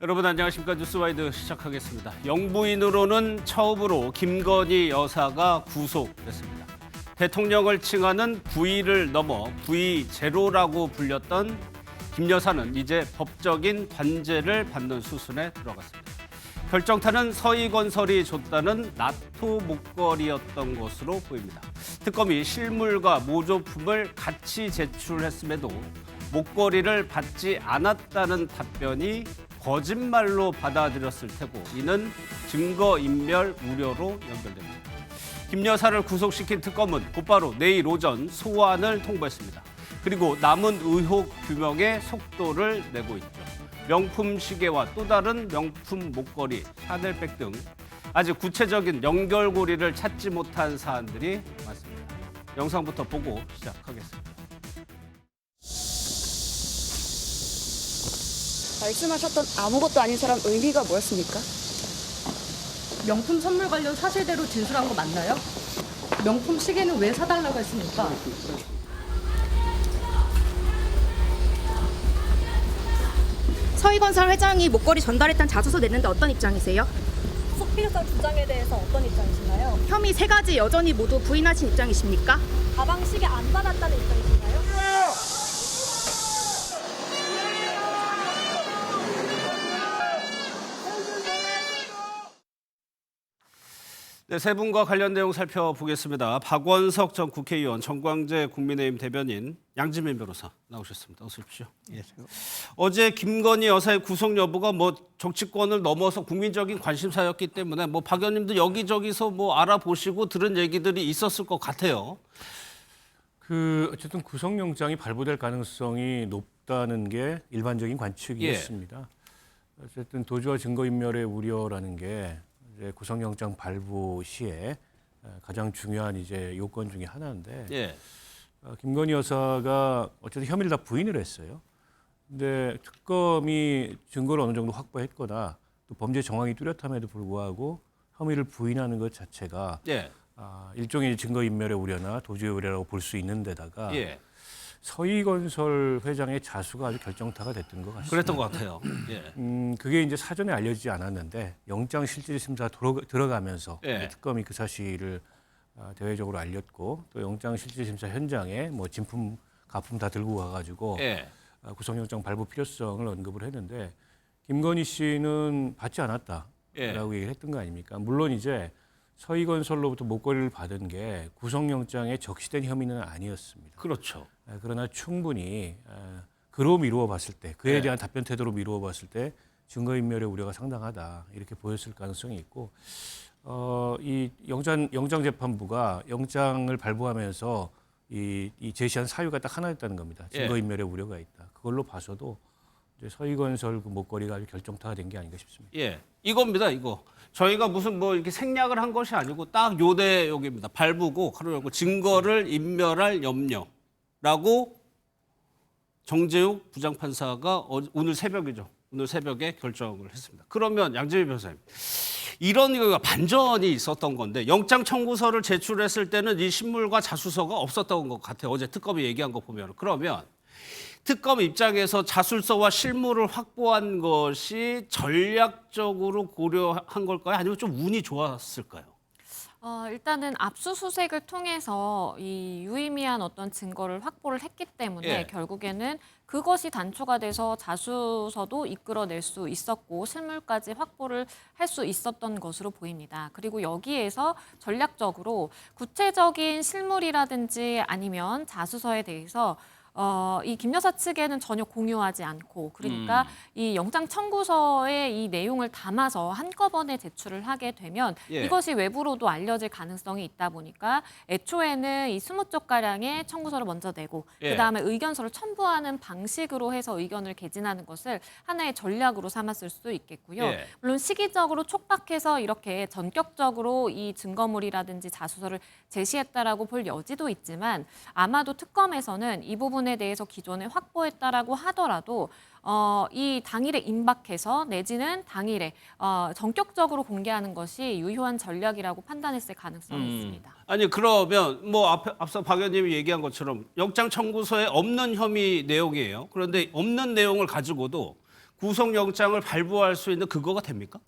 여러분 안녕하십니까. 뉴스와이드 시작하겠습니다. 영부인으로는 처음으로 김건희 여사가 구속됐습니다. 대통령을 칭하는 부의를 넘어 부의 제로라고 불렸던 김 여사는 이제 법적인 관제를 받는 수순에 들어갔습니다. 결정타는 서희건설이 줬다는 나토 목걸이였던 것으로 보입니다. 특검이 실물과 모조품을 같이 제출했음에도 목걸이를 받지 않았다는 답변이 거짓말로 받아들였을 테고 이는 증거인멸 우려로 연결됩니다. 김 여사를 구속시킨 특검은 곧바로 내일 오전 소환을 통보했습니다. 그리고 남은 의혹 규명에 속도를 내고 있죠. 명품 시계와 또 다른 명품 목걸이, 샤넬백 등 아직 구체적인 연결고리를 찾지 못한 사안들이 많습니다. 영상부터 보고 시작하겠습니다. 말씀하셨던 아무것도 아닌 사람 의미가 뭐였습니까? 명품 선물 관련 사실대로 진술한 거 맞나요? 명품 시계는 왜 사달라고 했습니까? 서희건설 회장이 목걸이 전달했다는 자소서 냈는데 어떤 입장이세요? 속필성 주장에 대해서 어떤 입장이신가요? 혐의 세 가지 여전히 모두 부인하신 입장이십니까? 가방 시계 안 받았다는 입장이신가요? 네, 세 분과 관련 내용 살펴보겠습니다. 박원석 전 국회의원, 정광재 국민의힘 대변인, 양지민 변호사 나오셨습니다. 어서 오십시오. 예. 어제 김건희 여사의 구속 여부가 정치권을 넘어서 국민적인 관심사였기 때문에 박 의원님도 여기저기서 알아보시고 들은 얘기들이 있었을 것 같아요. 어쨌든 구속영장이 발부될 가능성이 높다는 게 일반적인 관측이었습니다. 어쨌든 도주와 증거인멸의 우려라는 게 이제 구속영장 발부 시에 가장 중요한 이제 요건 중에 하나인데, 김건희 여사가 어쨌든 혐의를 다 부인을 했어요. 근데 특검이 증거를 어느 정도 확보했거나 또 범죄 정황이 뚜렷함에도 불구하고 혐의를 부인하는 것 자체가 일종의 증거인멸의 우려나 도주의 우려라고 볼 수 있는 데다가 서희건설 회장의 자수가 아주 결정타가 됐던 것 같습니다. 그랬던 것 같아요. 그게 이제 사전에 알려지지 않았는데 영장 실질심사 들어가면서 특검이 그 사실을 대외적으로 알렸고 또 영장 실질심사 현장에 진품, 가품 다 들고 가가지고 구속영장 발부 필요성을 언급을 했는데 김건희 씨는 받지 않았다라고 얘기를 했던 거 아닙니까? 물론 이제 서희건설로부터 목걸이를 받은 게 구속영장에 적시된 혐의는 아니었습니다. 그렇죠. 그러나 충분히 그로 미루어 봤을 때, 그에 대한 답변 태도로 미루어 봤을 때 증거인멸의 우려가 상당하다 이렇게 보였을 가능성이 있고, 이 영장재판부가 영장을 발부하면서 이 제시한 사유가 딱 하나였다는 겁니다. 증거인멸의 우려가 있다. 그걸로 봐서도 이제 서희건설 그 목걸이가 아주 결정타가 된 게 아닌가 싶습니다. 이겁니다. 이거 저희가 무슨 이렇게 생략을 한 것이 아니고 딱 요 내용입니다. 발부고 가로 열고 증거를 인멸할 염려라고 정재욱 부장판사가 오늘 새벽이죠. 오늘 새벽에 결정을 했습니다. 그러면 양재민 변호사님, 이런 경우가 반전이 있었던 건데 영장 청구서를 제출했을 때는 이 신물과 자수서가 없었던 것 같아요. 어제 특검이 얘기한 거 보면. 그러면 특검 입장에서 자술서와 실물을 확보한 것이 전략적으로 고려한 걸까요? 아니면 좀 운이 좋았을까요? 일단은 압수수색을 통해서 이 유의미한 어떤 증거를 확보를 했기 때문에 결국에는 그것이 단초가 돼서 자수서도 이끌어낼 수 있었고 실물까지 확보를 할 수 있었던 것으로 보입니다. 그리고 여기에서 전략적으로 구체적인 실물이라든지 아니면 자수서에 대해서 이 김 여사 측에는 전혀 공유하지 않고 그러니까 이 영장 청구서에 이 내용을 담아서 한꺼번에 제출을 하게 되면 이것이 외부로도 알려질 가능성이 있다 보니까 애초에는 이 20쪽 가량의 청구서를 먼저 내고 그다음에 의견서를 첨부하는 방식으로 해서 의견을 개진하는 것을 하나의 전략으로 삼았을 수도 있겠고요. 물론 시기적으로 촉박해서 이렇게 전격적으로 이 증거물이라든지 자수서를 제시했다라고 볼 여지도 있지만 아마도 특검에서는 이 부분에 대해서 기존에 확보했다라고 하더라도 이 당일에 임박해서 내지는 당일에 전격적으로 공개하는 것이 유효한 전략이라고 판단했을 가능성이 있습니다. 아니 그러면 앞서 박 의원님이 얘기한 것처럼 영장 청구서에 없는 혐의 내용이에요. 그런데 없는 내용을 가지고도 구속영장을 발부할 수 있는 근거가 됩니까?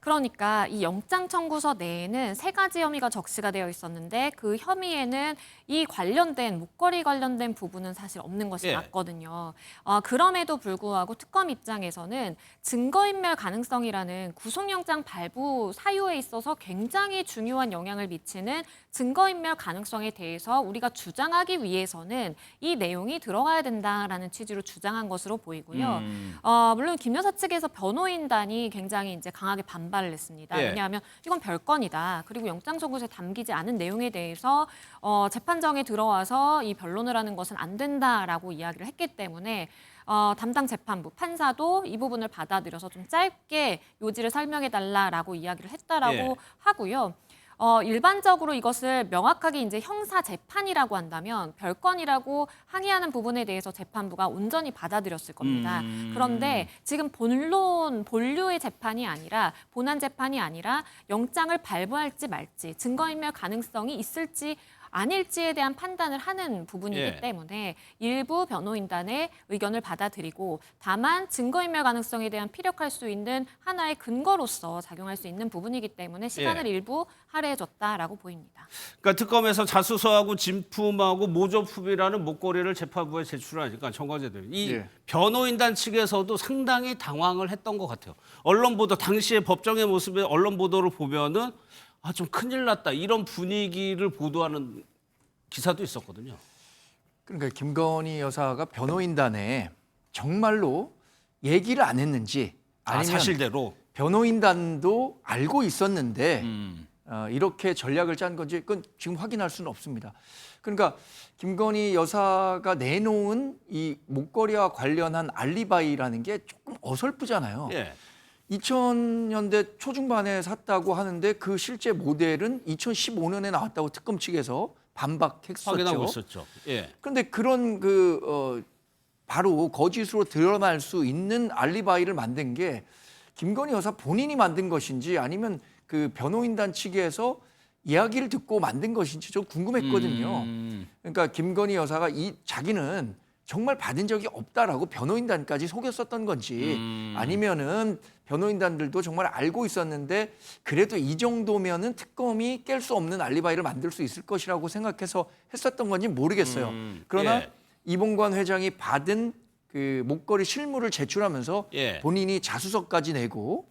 그러니까 이 영장 청구서 내에는 3가지 혐의가 적시가 되어 있었는데 그 혐의에는 이 관련된 목걸이 관련된 부분은 사실 없는 것이 예. 맞거든요. 그럼에도 불구하고 특검 입장에서는 증거인멸 가능성이라는 구속영장 발부 사유에 있어서 굉장히 중요한 영향을 미치는 증거인멸 가능성에 대해서 우리가 주장하기 위해서는 이 내용이 들어가야 된다라는 취지로 주장한 것으로 보이고요. 물론 김 여사 측에서 변호인단이 굉장히 이제 강하게 반발을 했습니다. 예. 왜냐하면 이건 별건이다. 그리고 영장 청구서에 담기지 않은 내용에 대해서 재판정에 들어와서 이 변론을 하는 것은 안 된다라고 이야기를 했기 때문에 담당 재판부 판사도 이 부분을 받아들여서 좀 짧게 요지를 설명해달라라고 이야기를 했다라고 예. 하고요. 일반적으로 이것을 명확하게 이제 형사 재판이라고 한다면 별건이라고 항의하는 부분에 대해서 재판부가 온전히 받아들였을 겁니다. 그런데 지금 본류의 재판이 아니라 본안 재판이 아니라 영장을 발부할지 말지 증거인멸 가능성이 있을지 아닐지에 대한 판단을 하는 부분이기 예. 때문에 일부 변호인단의 의견을 받아들이고 다만 증거인멸 가능성에 대한 피력할 수 있는 하나의 근거로서 작용할 수 있는 부분이기 때문에 시간을 예. 일부 할애해줬다라고 보입니다. 그러니까 특검에서 자수서하고 진품하고 모조품이라는 목걸이를 재판부에 제출하니까 정관제들 이 예. 변호인단 측에서도 상당히 당황을 했던 것 같아요. 언론 보도 당시의 법정의 모습에 언론 보도를 보면은 좀 큰일 났다 이런 분위기를 보도하는 기사도 있었거든요. 그러니까 김건희 여사가 변호인단에 정말로 얘기를 안 했는지 아니면 사실대로 변호인단도 알고 있었는데 이렇게 전략을 짠 건지 그건 지금 확인할 수는 없습니다. 그러니까 김건희 여사가 내놓은 이 목걸이와 관련한 알리바이라는 게 조금 어설프잖아요. 예. 2000년대 초중반에 샀다고 하는데 그 실제 모델은 2015년에 나왔다고 특검 측에서 반박했었죠. 확인하고 있었죠. 예. 그런데 그런 바로 거짓으로 드러날 수 있는 알리바이를 만든 게 김건희 여사 본인이 만든 것인지 아니면 그 변호인단 측에서 이야기를 듣고 만든 것인지 좀 궁금했거든요. 그러니까 김건희 여사가 자기는 정말 받은 적이 없다라고 변호인단까지 속였었던 건지 아니면은 변호인단들도 정말 알고 있었는데 그래도 이 정도면은 특검이 깰 수 없는 알리바이를 만들 수 있을 것이라고 생각해서 했었던 건지 모르겠어요. 그러나 예. 이봉관 회장이 받은 그 목걸이 실물을 제출하면서 예. 본인이 자수서까지 내고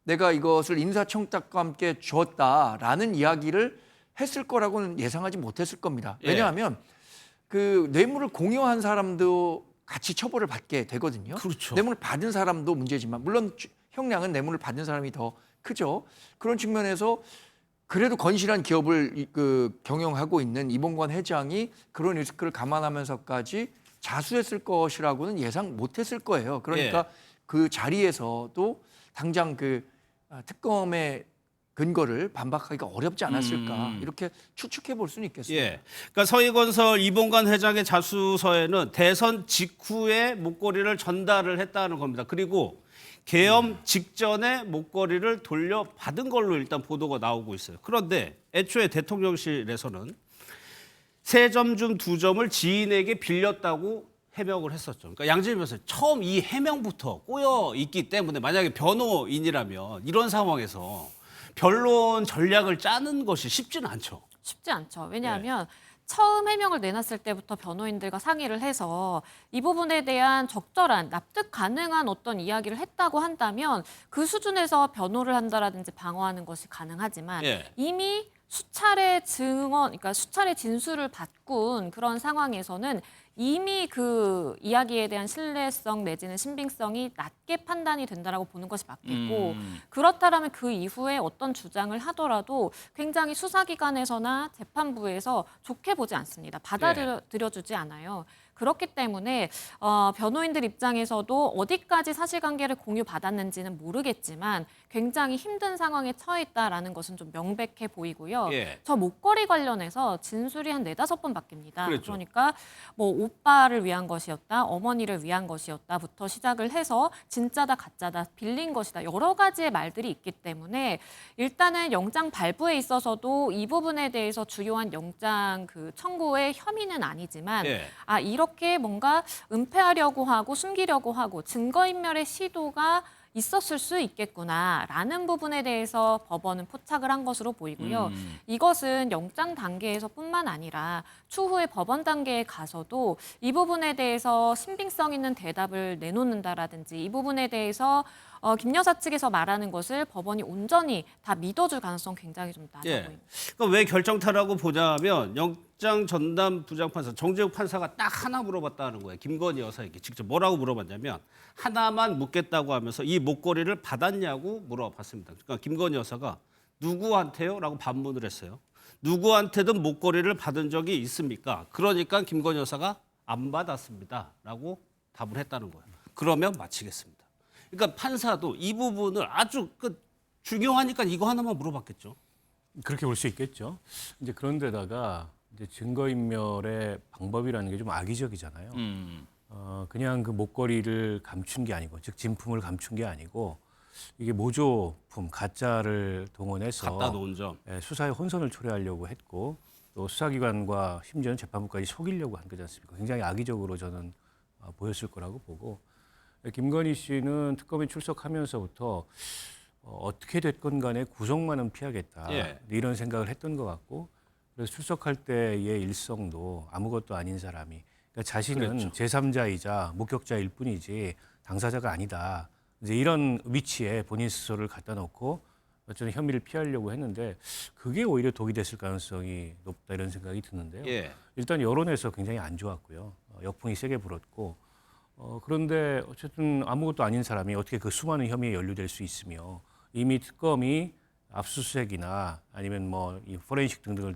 내가 이것을 인사청탁과 함께 주었다라는 이야기를 했을 거라고는 예상하지 못했을 겁니다. 예. 왜냐하면 그 뇌물을 공여한 사람도 같이 처벌을 받게 되거든요. 그렇죠. 뇌물을 받은 사람도 문제지만 물론 형량은 뇌물을 받은 사람이 더 크죠. 그런 측면에서 그래도 건실한 기업을 경영하고 있는 이봉관 회장이 그런 리스크를 감안하면서까지 자수했을 것이라고는 예상 못했을 거예요. 그러니까 그 자리에서도 당장 그 특검의 근거를 반박하기가 어렵지 않았을까 이렇게 추측해 볼 수는 있겠습니다. 예. 그러니까 서희건설 이봉관 회장의 자수서에는 대선 직후에 목걸이를 전달을 했다는 겁니다. 그리고 계엄 직전에 목걸이를 돌려받은 걸로 일단 보도가 나오고 있어요. 그런데 애초에 대통령실에서는 3점 중 2점을 지인에게 빌렸다고 해명을 했었죠. 그러니까 양재민 변호사 처음 이 해명부터 꼬여 있기 때문에 만약에 변호인이라면 이런 상황에서 변론 전략을 짜는 것이 쉽지는 않죠. 쉽지 않죠. 왜냐하면 처음 해명을 내놨을 때부터 변호인들과 상의를 해서 이 부분에 대한 적절한 납득 가능한 어떤 이야기를 했다고 한다면 그 수준에서 변호를 한다라든지 방어하는 것이 가능하지만 이미 수차례 증언, 그러니까 수차례 진술을 바꾼 그런 상황에서는 이미 그 이야기에 대한 신뢰성 내지는 신빙성이 낮게 판단이 된다라고 보는 것이 맞겠고 그렇다면 그 이후에 어떤 주장을 하더라도 굉장히 수사기관에서나 재판부에서 좋게 보지 않습니다. 받아들여주지 않아요. 그렇기 때문에 변호인들 입장에서도 어디까지 사실관계를 공유받았는지는 모르겠지만 굉장히 힘든 상황에 처해 있다라는 것은 좀 명백해 보이고요. 저 목걸이 관련해서 진술이 한 4-5번 바뀝니다. 그렇죠. 그러니까 뭐 오빠를 위한 것이었다, 어머니를 위한 것이었다부터 시작을 해서 진짜다, 가짜다, 빌린 것이다 여러 가지의 말들이 있기 때문에 일단은 영장 발부에 있어서도 이 부분에 대해서 주요한 영장 그 청구의 혐의는 아니지만 이런 이렇게 뭔가 은폐하려고 하고 숨기려고 하고 증거인멸의 시도가 있었을 수 있겠구나라는 부분에 대해서 법원은 포착을 한 것으로 보이고요. 이것은 영장 단계에서뿐만 아니라 추후에 법원 단계에 가서도 이 부분에 대해서 신빙성 있는 대답을 내놓는다라든지 이 부분에 대해서 김 여사 측에서 말하는 것을 법원이 온전히 다 믿어줄 가능성 굉장히 좀 낮아 보입니다. 그러니까 왜 결정타라고 보자면 영장 전담 부장판사 정재욱 판사가 딱 하나 물어봤다는 거예요. 김건희 여사에게 직접 뭐라고 물어봤냐면 하나만 묻겠다고 하면서 이 목걸이를 받았냐고 물어봤습니다. 그러니까 김건희 여사가 누구한테요? 라고 반문을 했어요. 누구한테든 목걸이를 받은 적이 있습니까? 그러니까 김건희 여사가 안 받았습니다. 라고 답을 했다는 거예요. 그러면 마치겠습니다. 그러니까 판사도 이 부분을 아주 중요하니까 이거 하나만 물어봤겠죠. 그렇게 볼 수 있겠죠. 이제 그런데다가 이제 증거인멸의 방법이라는 게 좀 악의적이잖아요. 그냥 그 목걸이를 감춘 게 아니고, 즉 진품을 감춘 게 아니고 이게 모조품 가짜를 동원해서 갖다 놓은 점. 수사에 혼선을 초래하려고 했고 또 수사기관과 심지어는 재판부까지 속이려고 한 거지 않습니까? 굉장히 악의적으로 저는 보였을 거라고 보고 김건희 씨는 특검에 출석하면서부터 어떻게 됐건 간에 구속만은 피하겠다 이런 생각을 했던 것 같고 그래서 출석할 때의 일성도 아무것도 아닌 사람이 그러니까 자신은 그랬죠. 제3자이자 목격자일 뿐이지 당사자가 아니다. 이제 이런 위치에 본인 스스로를 갖다 놓고 어쩌면 혐의를 피하려고 했는데 그게 오히려 독이 됐을 가능성이 높다 이런 생각이 드는데요. 일단 여론에서 굉장히 안 좋았고요. 역풍이 세게 불었고 그런데 어쨌든 아무것도 아닌 사람이 어떻게 그 수많은 혐의에 연루될 수 있으며 이미 특검이 압수수색이나 아니면 뭐 이 포렌식 등등을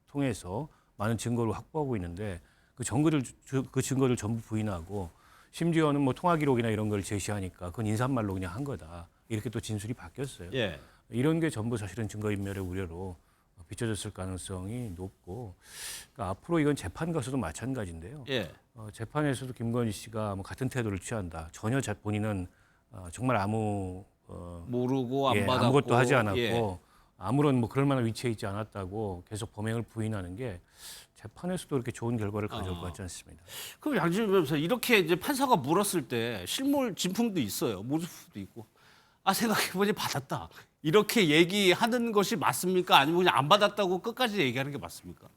통해서 많은 증거를 확보하고 있는데 그 증거를 전부 부인하고 심지어는 뭐 통화 기록이나 이런 걸 제시하니까 그건 인사말로 그냥 한 거다. 이렇게 또 진술이 바뀌었어요. 이런 게 전부 사실은 증거인멸의 우려로 비춰졌을 가능성이 높고 그러니까 앞으로 이건 재판 가서도 마찬가지인데요. 재판에서도 김건희 씨가 뭐 같은 태도를 취한다. 전혀 본인은 정말 모르고 안 받았고 아무것도 하지 않았고 아무런 뭐 그럴 만한 위치에 있지 않았다고 계속 범행을 부인하는 게 재판에서도 그렇게 좋은 결과를 가져올 것 같지 않습니다. 그럼 양지열 변호사 이렇게 이제 판사가 물었을 때 실물 진품도 있어요. 모조품도 있고. 생각해보니 받았다. 이렇게 얘기하는 것이 맞습니까? 아니면 그냥 안 받았다고 끝까지 얘기하는 게 맞습니까?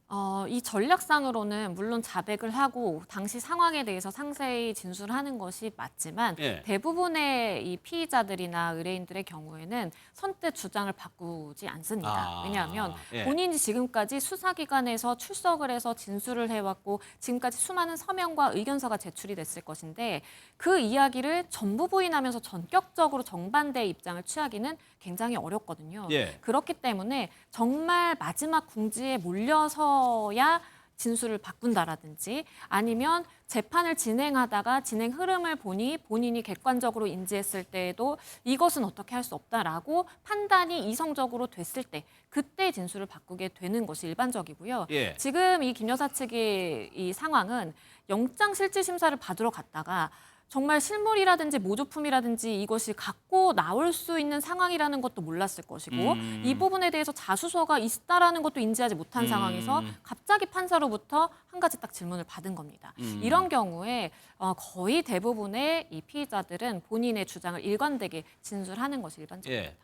이 전략상으로는 물론 자백을 하고 당시 상황에 대해서 상세히 진술하는 것이 맞지만 대부분의 이 피의자들이나 의뢰인들의 경우에는 선뜻 주장을 바꾸지 않습니다. 왜냐하면 본인이 지금까지 수사기관에서 출석을 해서 진술을 해왔고 지금까지 수많은 서면과 의견서가 제출이 됐을 것인데 그 이야기를 전부 부인하면서 전격적으로 정반대의 입장을 취하기는 굉장히 어렵거든요. 그렇기 때문에 정말 마지막 궁지에 몰려서야 진술을 바꾼다라든지 아니면 재판을 진행하다가 진행 흐름을 보니 본인이 객관적으로 인지했을 때에도 이것은 어떻게 할 수 없다라고 판단이 이성적으로 됐을 때 그때 진술을 바꾸게 되는 것이 일반적이고요. 지금 이 김 여사 측의 이 상황은 영장 실질 심사를 받으러 갔다가 정말 실물이라든지 모조품이라든지 이것이 갖고 나올 수 있는 상황이라는 것도 몰랐을 것이고 이 부분에 대해서 자수서가 있다라는 것도 인지하지 못한 상황에서 갑자기 판사로부터 한 가지 딱 질문을 받은 겁니다. 이런 경우에 거의 대부분의 이 피의자들은 본인의 주장을 일관되게 진술하는 것이 일반적입니다.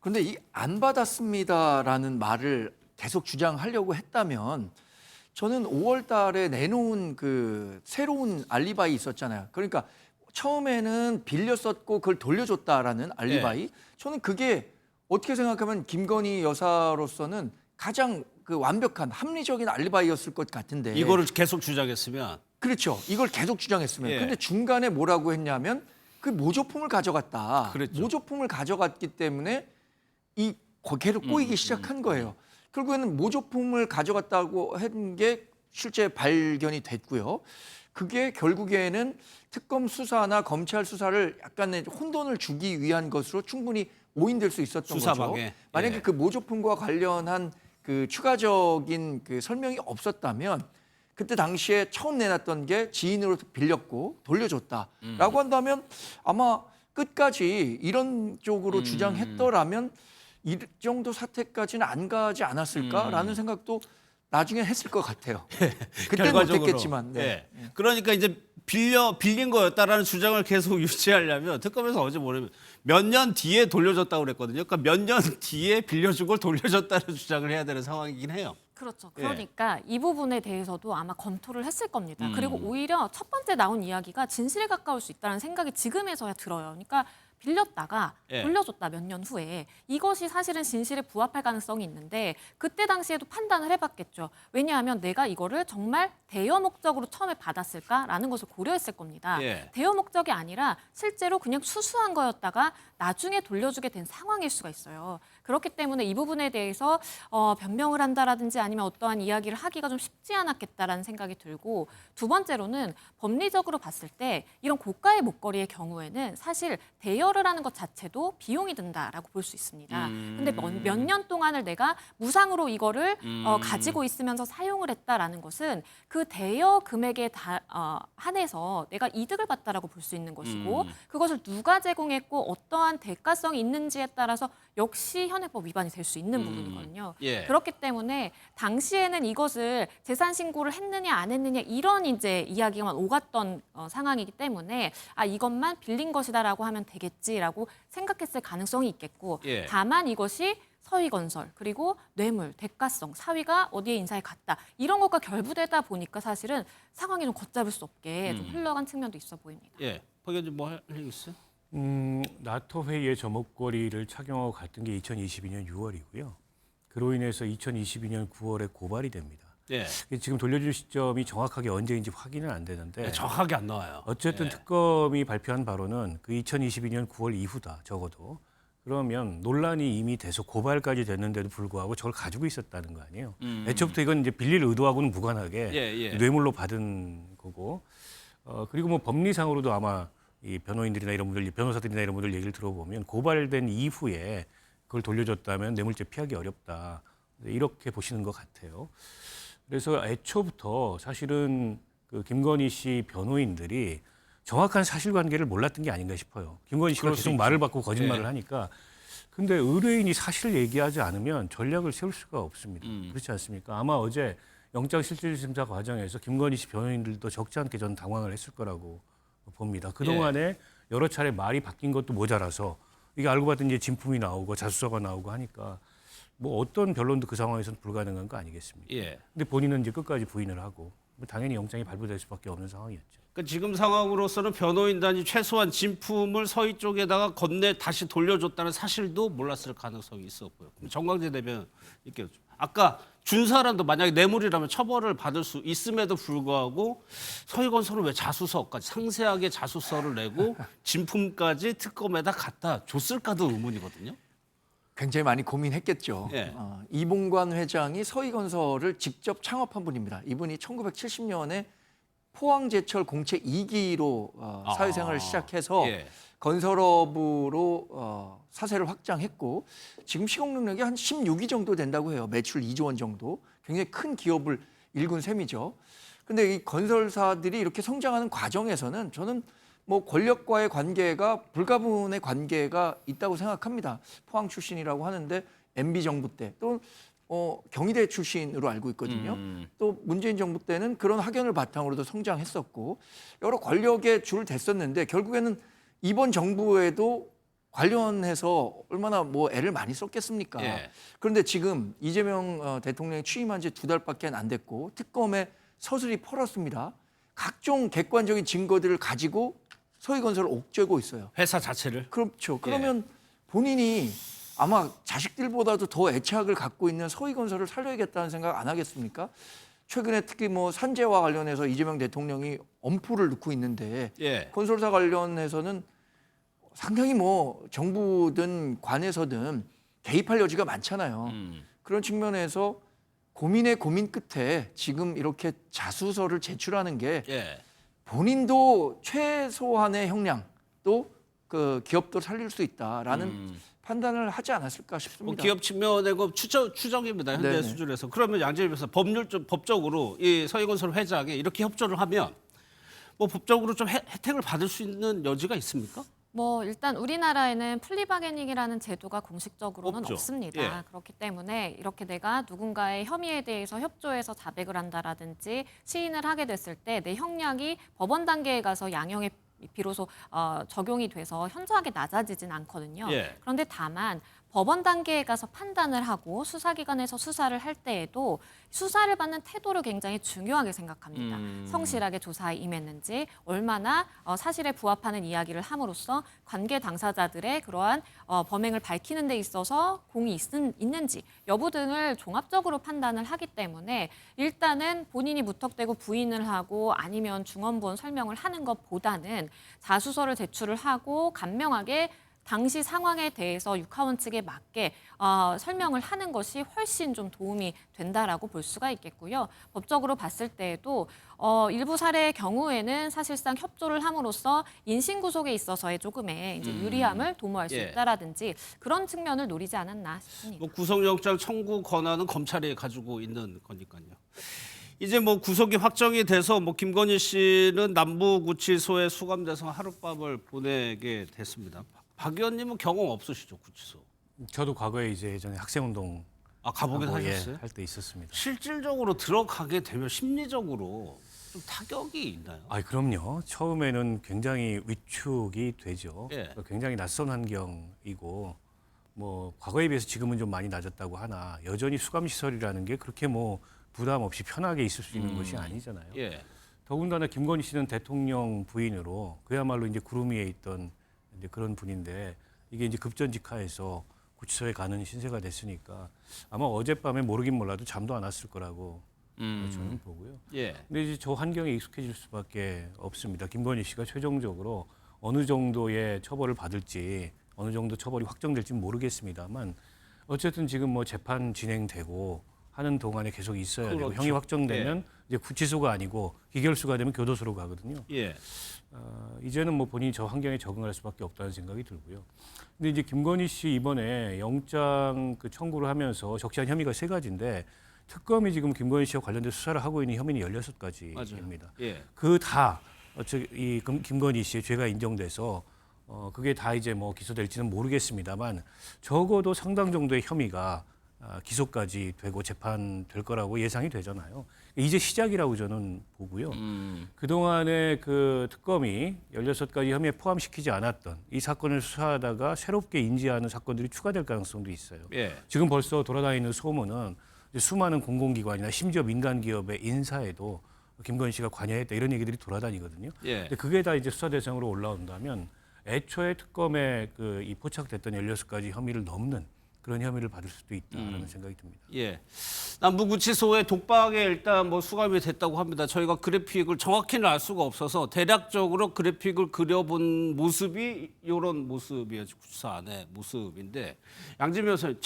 그런데 이 안 받았습니다라는 말을 계속 주장하려고 했다면 저는 5월 달에 내놓은 그 새로운 알리바이 있었잖아요. 그러니까 처음에는 빌렸었고 그걸 돌려줬다라는 알리바이. 저는 그게 어떻게 생각하면 김건희 여사로서는 가장 그 완벽한 합리적인 알리바이였을 것 같은데. 이거를 계속 주장했으면. 그렇죠. 이걸 계속 주장했으면. 근데 중간에 뭐라고 했냐면 그 모조품을 가져갔다. 그랬죠. 모조품을 가져갔기 때문에 이 계속 꼬이기 시작한 거예요. 결국에는 모조품을 가져갔다고 한 게 실제 발견이 됐고요. 그게 결국에는 특검 수사나 검찰 수사를 약간의 혼돈을 주기 위한 것으로 충분히 오인될 수 있었던 수사방해. 거죠. 만약에 그 모조품과 관련한 그 추가적인 그 설명이 없었다면 그때 당시에 처음 내놨던 게 지인으로 빌렸고 돌려줬다라고 한다면 아마 끝까지 이런 쪽으로 주장했더라면 이 정도 사태까지는 안 가지 않았을까라는 생각도 나중에 했을 것 같아요. 그때는 결과적으로. 못했겠지만. 네. 예. 그러니까 이제 빌린 거였다라는 주장을 계속 유지하려면 특검에서 어제 뭐냐면 몇 년 뒤에 돌려줬다고 그랬거든요. 그러니까 몇 년 뒤에 빌려준 걸 돌려줬다는 주장을 해야 되는 상황이긴 해요. 그렇죠. 예. 그러니까 이 부분에 대해서도 아마 검토를 했을 겁니다. 음. 그리고 오히려 첫 번째 나온 이야기가 진실에 가까울 수 있다는 생각이 지금에서야 들어요. 그러니까 빌렸다가 예. 돌려줬다 몇 년 후에 이것이 사실은 진실에 부합할 가능성이 있는데 그때 당시에도 판단을 해봤겠죠. 왜냐하면 내가 이거를 정말 대여 목적으로 처음에 받았을까라는 것을 고려했을 겁니다. 예. 대여 목적이 아니라 실제로 그냥 수수한 거였다가 나중에 돌려주게 된 상황일 수가 있어요. 그렇기 때문에 이 부분에 대해서 변명을 한다라든지 아니면 어떠한 이야기를 하기가 좀 쉽지 않았겠다라는 생각이 들고 두 번째로는 법리적으로 봤을 때 이런 고가의 목걸이의 경우에는 사실 대여를 하는 것 자체도 비용이 든다라고 볼 수 있습니다. 근데 몇 년 동안을 내가 무상으로 이거를 가지고 있으면서 사용을 했다라는 것은 그 대여 금액에 한해서 내가 이득을 봤다라고 볼 수 있는 것이고 그것을 누가 제공했고 어떠한 대가성이 있는지에 따라서 역시 현행법 위반이 될 수 있는 부분이거든요. 예. 그렇기 때문에 당시에는 이것을 재산 신고를 했느냐 안 했느냐 이런 이제 이야기만 오갔던 상황이기 때문에 이것만 빌린 것이다라고 하면 되겠지라고 생각했을 가능성이 있겠고 예. 다만 이것이 서희건설 그리고 뇌물, 대가성, 사위가 어디에 인사에 갔다 이런 것과 결부되다 보니까 사실은 상황이 좀 걷잡을 수 없게 좀 흘러간 측면도 있어 보입니다. 예. 박연진 뭐할 얘기 있어요? 나토 회의에 저 목걸이를 착용하고 갔던 게 2022년 6월이고요. 그로 인해서 2022년 9월에 고발이 됩니다. 예. 지금 돌려줄 시점이 정확하게 언제인지 확인은 안 되는데 네, 정확하게 안 나와요. 어쨌든 예. 특검이 발표한 바로는 그 2022년 9월 이후다 적어도. 그러면 논란이 이미 돼서 고발까지 됐는데도 불구하고 저걸 가지고 있었다는 거 아니에요. 애초부터 이건 이제 빌릴 의도하고는 무관하게 예. 뇌물로 받은 거고. 그리고 뭐 법리상으로도 아마 이 변호인들이나 이런 분들, 변호사들이나 이런 분들 얘기를 들어보면 고발된 이후에 그걸 돌려줬다면 뇌물죄 피하기 어렵다. 이렇게 보시는 것 같아요. 그래서 애초부터 사실은 그 김건희 씨 변호인들이 정확한 사실관계를 몰랐던 게 아닌가 싶어요. 김건희 씨가 그럴 수 계속 있죠. 말을 바꾸고 거짓말을 예. 하니까. 근데 의뢰인이 사실을 얘기하지 않으면 전략을 세울 수가 없습니다. 그렇지 않습니까? 아마 어제 영장실질심사 과정에서 김건희 씨 변호인들도 적지 않게 전 당황을 했을 거라고 봅니다. 그동안에 여러 차례 말이 바뀐 것도 모자라서 이게 알고 봤더니 이제 진품이 나오고 자수서가 나오고 하니까 뭐 어떤 변론도 그 상황에서는 불가능한 거 아니겠습니까? 예. 근데 본인은 이제 끝까지 부인을 하고 당연히 영장이 발부될 수밖에 없는 상황이었죠. 그러니까 지금 상황으로서는 변호인단이 최소한 진품을 서희 쪽에다가 건네 다시 돌려줬다는 사실도 몰랐을 가능성이 있어 보여요. 정광재 대변인 이렇게 아까 준 사람도 만약에 뇌물이라면 처벌을 받을 수 있음에도 불구하고 서희건설은 왜 자수서까지 상세하게 자수서를 내고 진품까지 특검에다 갖다 줬을까도 의문이거든요. 굉장히 많이 고민했겠죠. 예. 이봉관 회장이 서희건설을 직접 창업한 분입니다. 이분이 1970년에 포항제철 공채 2기로 사회생활을 시작해서 예. 건설업으로 사세를 확장했고 지금 시공 능력이 한 16위 정도 된다고 해요. 매출 2조 원 정도. 굉장히 큰 기업을 일군 셈이죠. 근데 이 건설사들이 이렇게 성장하는 과정에서는 저는 뭐 권력과의 관계가 불가분의 관계가 있다고 생각합니다. 포항 출신이라고 하는데 MB 정부 때 또 경희대 출신으로 알고 있거든요. 또 문재인 정부 때는 그런 학연을 바탕으로도 성장했었고 여러 권력에 줄을 댔었는데 결국에는 이번 정부에도 관련해서 얼마나 뭐 애를 많이 썼겠습니까? 예. 그런데 지금 이재명 대통령이 취임한 지 2달밖에 안 됐고 특검에 서슬이 펄었습니다. 각종 객관적인 증거들을 가지고 서희건설을 옥죄고 있어요. 회사 자체를. 그렇죠. 그러면 본인이 아마 자식들보다도 더 애착을 갖고 있는 서희건설을 살려야겠다는 생각 안 하겠습니까? 최근에 특히 뭐 산재와 관련해서 이재명 대통령이 엄포를 넣고 있는데 예. 건설사 관련해서는 상당히 뭐 정부든 관에서든 개입할 여지가 많잖아요. 그런 측면에서 고민의 고민 끝에 지금 이렇게 자수서를 제출하는 게 예. 본인도 최소한의 형량 또 그 기업도 살릴 수 있다라는 판단을 하지 않았을까 뭐 싶습니다. 기업 측면의 그 추정입니다. 현재 네네. 수준에서. 그러면 양재일 변호사 법적으로 이 서희건설 회장이 이렇게 협조를 하면 뭐 법적으로 좀 혜택을 받을 수 있는 여지가 있습니까? 뭐 일단 우리나라에는 플리바게닝이라는 제도가 공식적으로는 없죠. 없습니다. 예. 그렇기 때문에 이렇게 내가 누군가의 혐의에 대해서 협조해서 자백을 한다라든지 시인을 하게 됐을 때 내 형량이 법원 단계에 가서 양형에 비로소 적용이 돼서 현저하게 낮아지진 않거든요. 예. 그런데 다만 법원 단계에 가서 판단을 하고 수사기관에서 수사를 할 때에도 수사를 받는 태도를 굉장히 중요하게 생각합니다. 성실하게 조사에 임했는지, 얼마나 사실에 부합하는 이야기를 함으로써 관계 당사자들의 그러한 범행을 밝히는 데 있어서 공이 있는지 여부 등을 종합적으로 판단을 하기 때문에 일단은 본인이 무턱대고 부인을 하고 아니면 중언부언 설명을 하는 것보다는 자수서를 제출을 하고 간명하게 당시 상황에 대해서 육하원 측에 맞게 설명을 하는 것이 훨씬 좀 도움이 된다라고 볼 수가 있겠고요. 법적으로 봤을 때에도 일부 사례의 경우에는 사실상 협조를 함으로써 인신구속에 있어서의 조금의 이제 유리함을 도모할 수 예. 있다라든지 그런 측면을 노리지 않았나 싶습니다. 뭐 구속영장 청구 권한은 검찰이 가지고 있는 거니까요. 이제 뭐 구속이 확정이 돼서 뭐 김건희 씨는 남부구치소에 수감돼서 하룻밤을 보내게 됐습니다. 박 의원님은 경험 없으시죠, 구치소? 저도 과거에 이제 예전에 학생운동 가보긴 하셨어요? 할 때 있었습니다. 실질적으로 들어가게 되면 심리적으로 좀 타격이 있나요? 그럼요. 처음에는 굉장히 위축이 되죠. 예. 굉장히 낯선 환경이고 뭐 과거에 비해서 지금은 좀 많이 낮았다고 하나 여전히 수감시설이라는 게 그렇게 뭐 부담 없이 편하게 있을 수 있는 것이 아니잖아요. 예. 더군다나 김건희 씨는 대통령 부인으로 그야말로 이제 구름 위에 있던 이제 그런 분인데 이게 이제 급전직하에서 구치소에 가는 신세가 됐으니까 아마 어젯밤에 모르긴 몰라도 잠도 안 왔을 거라고 저는 보고요. 예. 근데 이제 저 환경에 익숙해질 수밖에 없습니다. 김건희 씨가 최종적으로 어느 정도의 처벌을 받을지 어느 정도 처벌이 확정될지는 모르겠습니다만 어쨌든 지금 뭐 재판 진행되고 하는 동안에 계속 있어야 되고 그렇죠. 형이 확정되면 이제 구치소가 아니고 기결수가 되면 교도소로 가거든요. 예. 이제는 뭐 본인이 저 환경에 적응할 수밖에 없다는 생각이 들고요. 근데 이제 김건희 씨 이번에 영장 그 청구를 하면서 적시한 혐의가 3가지인데 특검이 지금 김건희 씨와 관련된 수사를 하고 있는 혐의는 16가지입니다. 예. 그 다 이 김건희 씨의 죄가 인정돼서 그게 다 이제 뭐 기소될지는 모르겠습니다만 적어도 상당 정도의 혐의가 기소까지 되고 재판될 거라고 예상이 되잖아요. 이제 시작이라고 저는 보고요. 그동안에 그 특검이 16가지 혐의에 포함시키지 않았던 이 사건을 수사하다가 새롭게 인지하는 사건들이 추가될 가능성도 있어요. 예. 지금 벌써 돌아다니는 소문은 이제 수많은 공공기관이나 심지어 민간 기업의 인사에도 김건희 씨가 관여했다 이런 얘기들이 돌아다니거든요. 예. 근데 그게 다 이제 수사 대상으로 올라온다면 애초에 특검에 이 포착됐던 16가지 혐의를 넘는 그런 혐의를 받을 수도 있다라는 생각이 듭니다. 예. 남부구치소에 독박에 일단 뭐 수감이 됐다고 합니다. 저희가 그래픽을 정확히는 알 수가 없어서 대략적으로 그래픽을 그려본 모습이 이런 모습이에요. 구치소 안에 모습인데 양지민 변호사님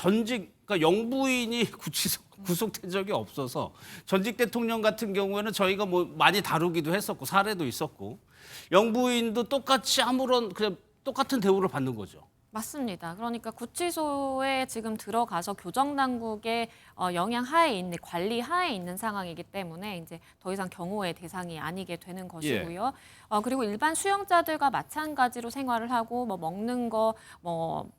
그러니까 영부인이 구치소 구속된 적이 없어서 전직 대통령 같은 경우에는 저희가 뭐 많이 다루기도 했었고 사례도 있었고 영부인도 똑같이 그냥 똑같은 대우를 받는 거죠. 맞습니다. 그러니까 구치소에 지금 들어가서 교정당국의 영향 하에 있는 관리 하에 있는 상황이기 때문에 이제 더 이상 경호의 대상이 아니게 되는 것이고요. 그리고 일반 수용자들과 마찬가지로 생활을 하고 뭐 먹는 거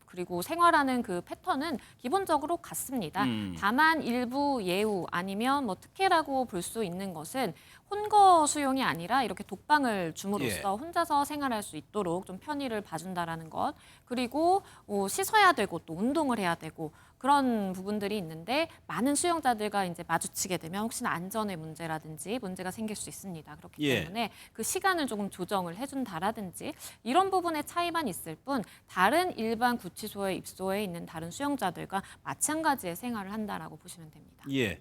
그리고 생활하는 그 패턴은 기본적으로 같습니다. 다만 일부 예우 아니면 뭐 특혜라고 볼 수 있는 것은 혼거 수용이 아니라 이렇게 독방을 줌으로써 혼자서 생활할 수 있도록 좀 편의를 봐준다라는 것. 그리고 씻어야 되고 또 운동을 해야 되고 그런 부분들이 있는데 많은 수용자들과 이제 마주치게 되면 혹시나 안전의 문제라든지 문제가 생길 수 있습니다. 그렇기 때문에 그 시간을 조금 조정을 해준다라든지 이런 부분의 차이만 있을 뿐 다른 일반 구치소에 입소해 있는 다른 수용자들과 마찬가지의 생활을 한다라고 보시면 됩니다. 예.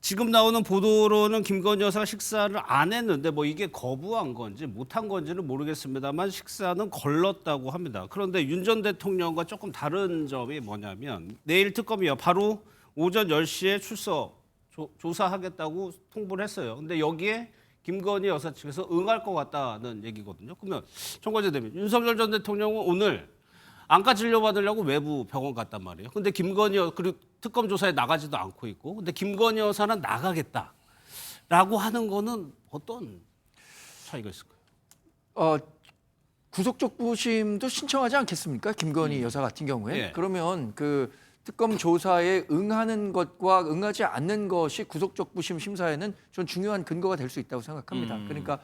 지금 나오는 보도로는 김건희 여사가 식사를 안 했는데 뭐 이게 거부한 건지 못한 건지는 모르겠습니다만 식사는 걸렀다고 합니다. 그런데 윤 전 대통령과 조금 다른 점이 뭐냐면 내일 특검이요. 바로 오전 10시에 출석 조사하겠다고 통보를 했어요. 근데 여기에 김건희 여사 측에서 응할 것 같다는 얘기거든요. 그러면 청과제 대변인 윤석열 전 대통령은 오늘 안과 진료 받으려고 외부 병원 갔단 말이에요. 근데 김건희 그리고 특검 조사에 나가지도 않고 있고, 근데 김건희 여사는 나가겠다라고 하는 거는 어떤 차이가 있을까요? 구속적부심도 신청하지 않겠습니까? 김건희 여사 같은 경우에. 예. 그러면 그 특검 조사에 응하는 것과 응하지 않는 것이 구속적부심 심사에는 좀 중요한 근거가 될 수 있다고 생각합니다. 그러니까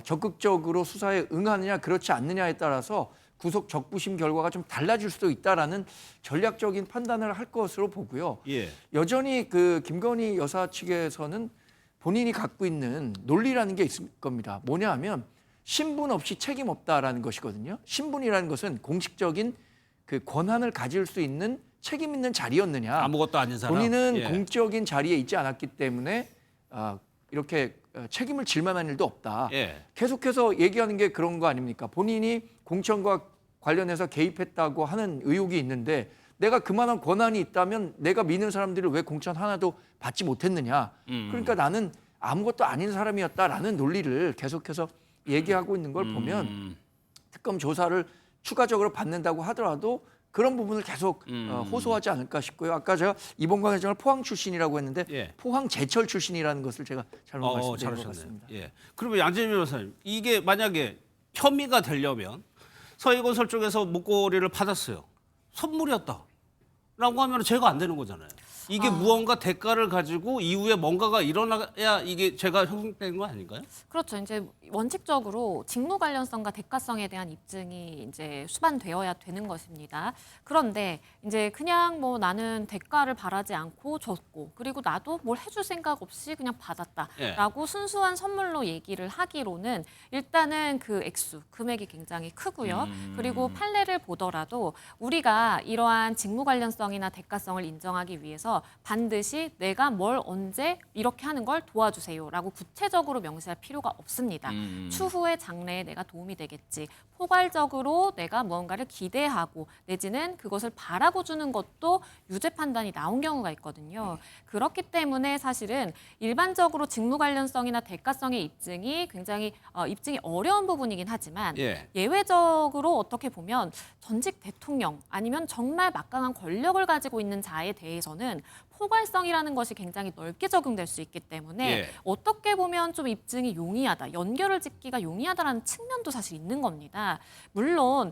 적극적으로 수사에 응하느냐 그렇지 않느냐에 따라서 구속적부심 결과가 좀 달라질 수도 있다라는 전략적인 판단을 할 것으로 보고요. 예. 여전히 그 김건희 여사 측에서는 본인이 갖고 있는 논리라는 게 있을 겁니다. 뭐냐 하면 신분 없이 책임 없다라는 것이거든요. 신분이라는 것은 공식적인 그 권한을 가질 수 있는 책임 있는 자리였느냐. 아무것도 아닌 사람. 본인은 예. 공적인 자리에 있지 않았기 때문에 이렇게 책임을 질 만한 일도 없다. 예. 계속해서 얘기하는 게 그런 거 아닙니까? 본인이 공천과 관련해서 개입했다고 하는 의혹이 있는데 내가 그만한 권한이 있다면 내가 믿는 사람들을 왜 공천 하나도 받지 못했느냐. 그러니까 나는 아무것도 아닌 사람이었다라는 논리를 계속해서 얘기하고 있는 걸 보면 특검 조사를 추가적으로 받는다고 하더라도 그런 부분을 계속 호소하지 않을까 싶고요. 아까 제가 이봉광 회장을 포항 출신이라고 했는데 예. 포항 제철 출신이라는 것을 제가 잘못 말씀드린 것 잘하셨네요. 같습니다. 예. 그러면 양재민 변호사님, 이게 만약에 혐의가 되려면 서희건설 쪽에서 목걸이를 받았어요. 선물이었다라고 하면 죄가 안 되는 거잖아요. 이게 무언가 대가를 가지고 이후에 뭔가가 일어나야 이게 죄가 형성되는 거 아닌가요? 그렇죠. 이제 원칙적으로 직무 관련성과 대가성에 대한 입증이 이제 수반되어야 되는 것입니다. 그런데 이제 그냥 뭐 나는 대가를 바라지 않고 줬고 그리고 나도 뭘 해줄 생각 없이 그냥 받았다라고 순수한 선물로 얘기를 하기로는 일단은 그 액수, 금액이 굉장히 크고요. 그리고 판례를 보더라도 우리가 이러한 직무 관련성이나 대가성을 인정하기 위해서 반드시 내가 뭘 언제 이렇게 하는 걸 도와주세요라고 구체적으로 명시할 필요가 없습니다. 추후의 장래에 내가 도움이 되겠지. 포괄적으로 내가 무언가를 기대하고 내지는 그것을 바라고 주는 것도 유죄 판단이 나온 경우가 있거든요. 그렇기 때문에 사실은 일반적으로 직무 관련성이나 대가성의 입증이 굉장히 입증이 어려운 부분이긴 하지만 예. 예외적으로 어떻게 보면 전직 대통령 아니면 정말 막강한 권력을 가지고 있는 자에 대해서는 포괄성이라는 것이 굉장히 넓게 적용될 수 있기 때문에 예. 어떻게 보면 좀 입증이 용이하다, 연결을 짓기가 용이하다라는 측면도 사실 있는 겁니다. 물론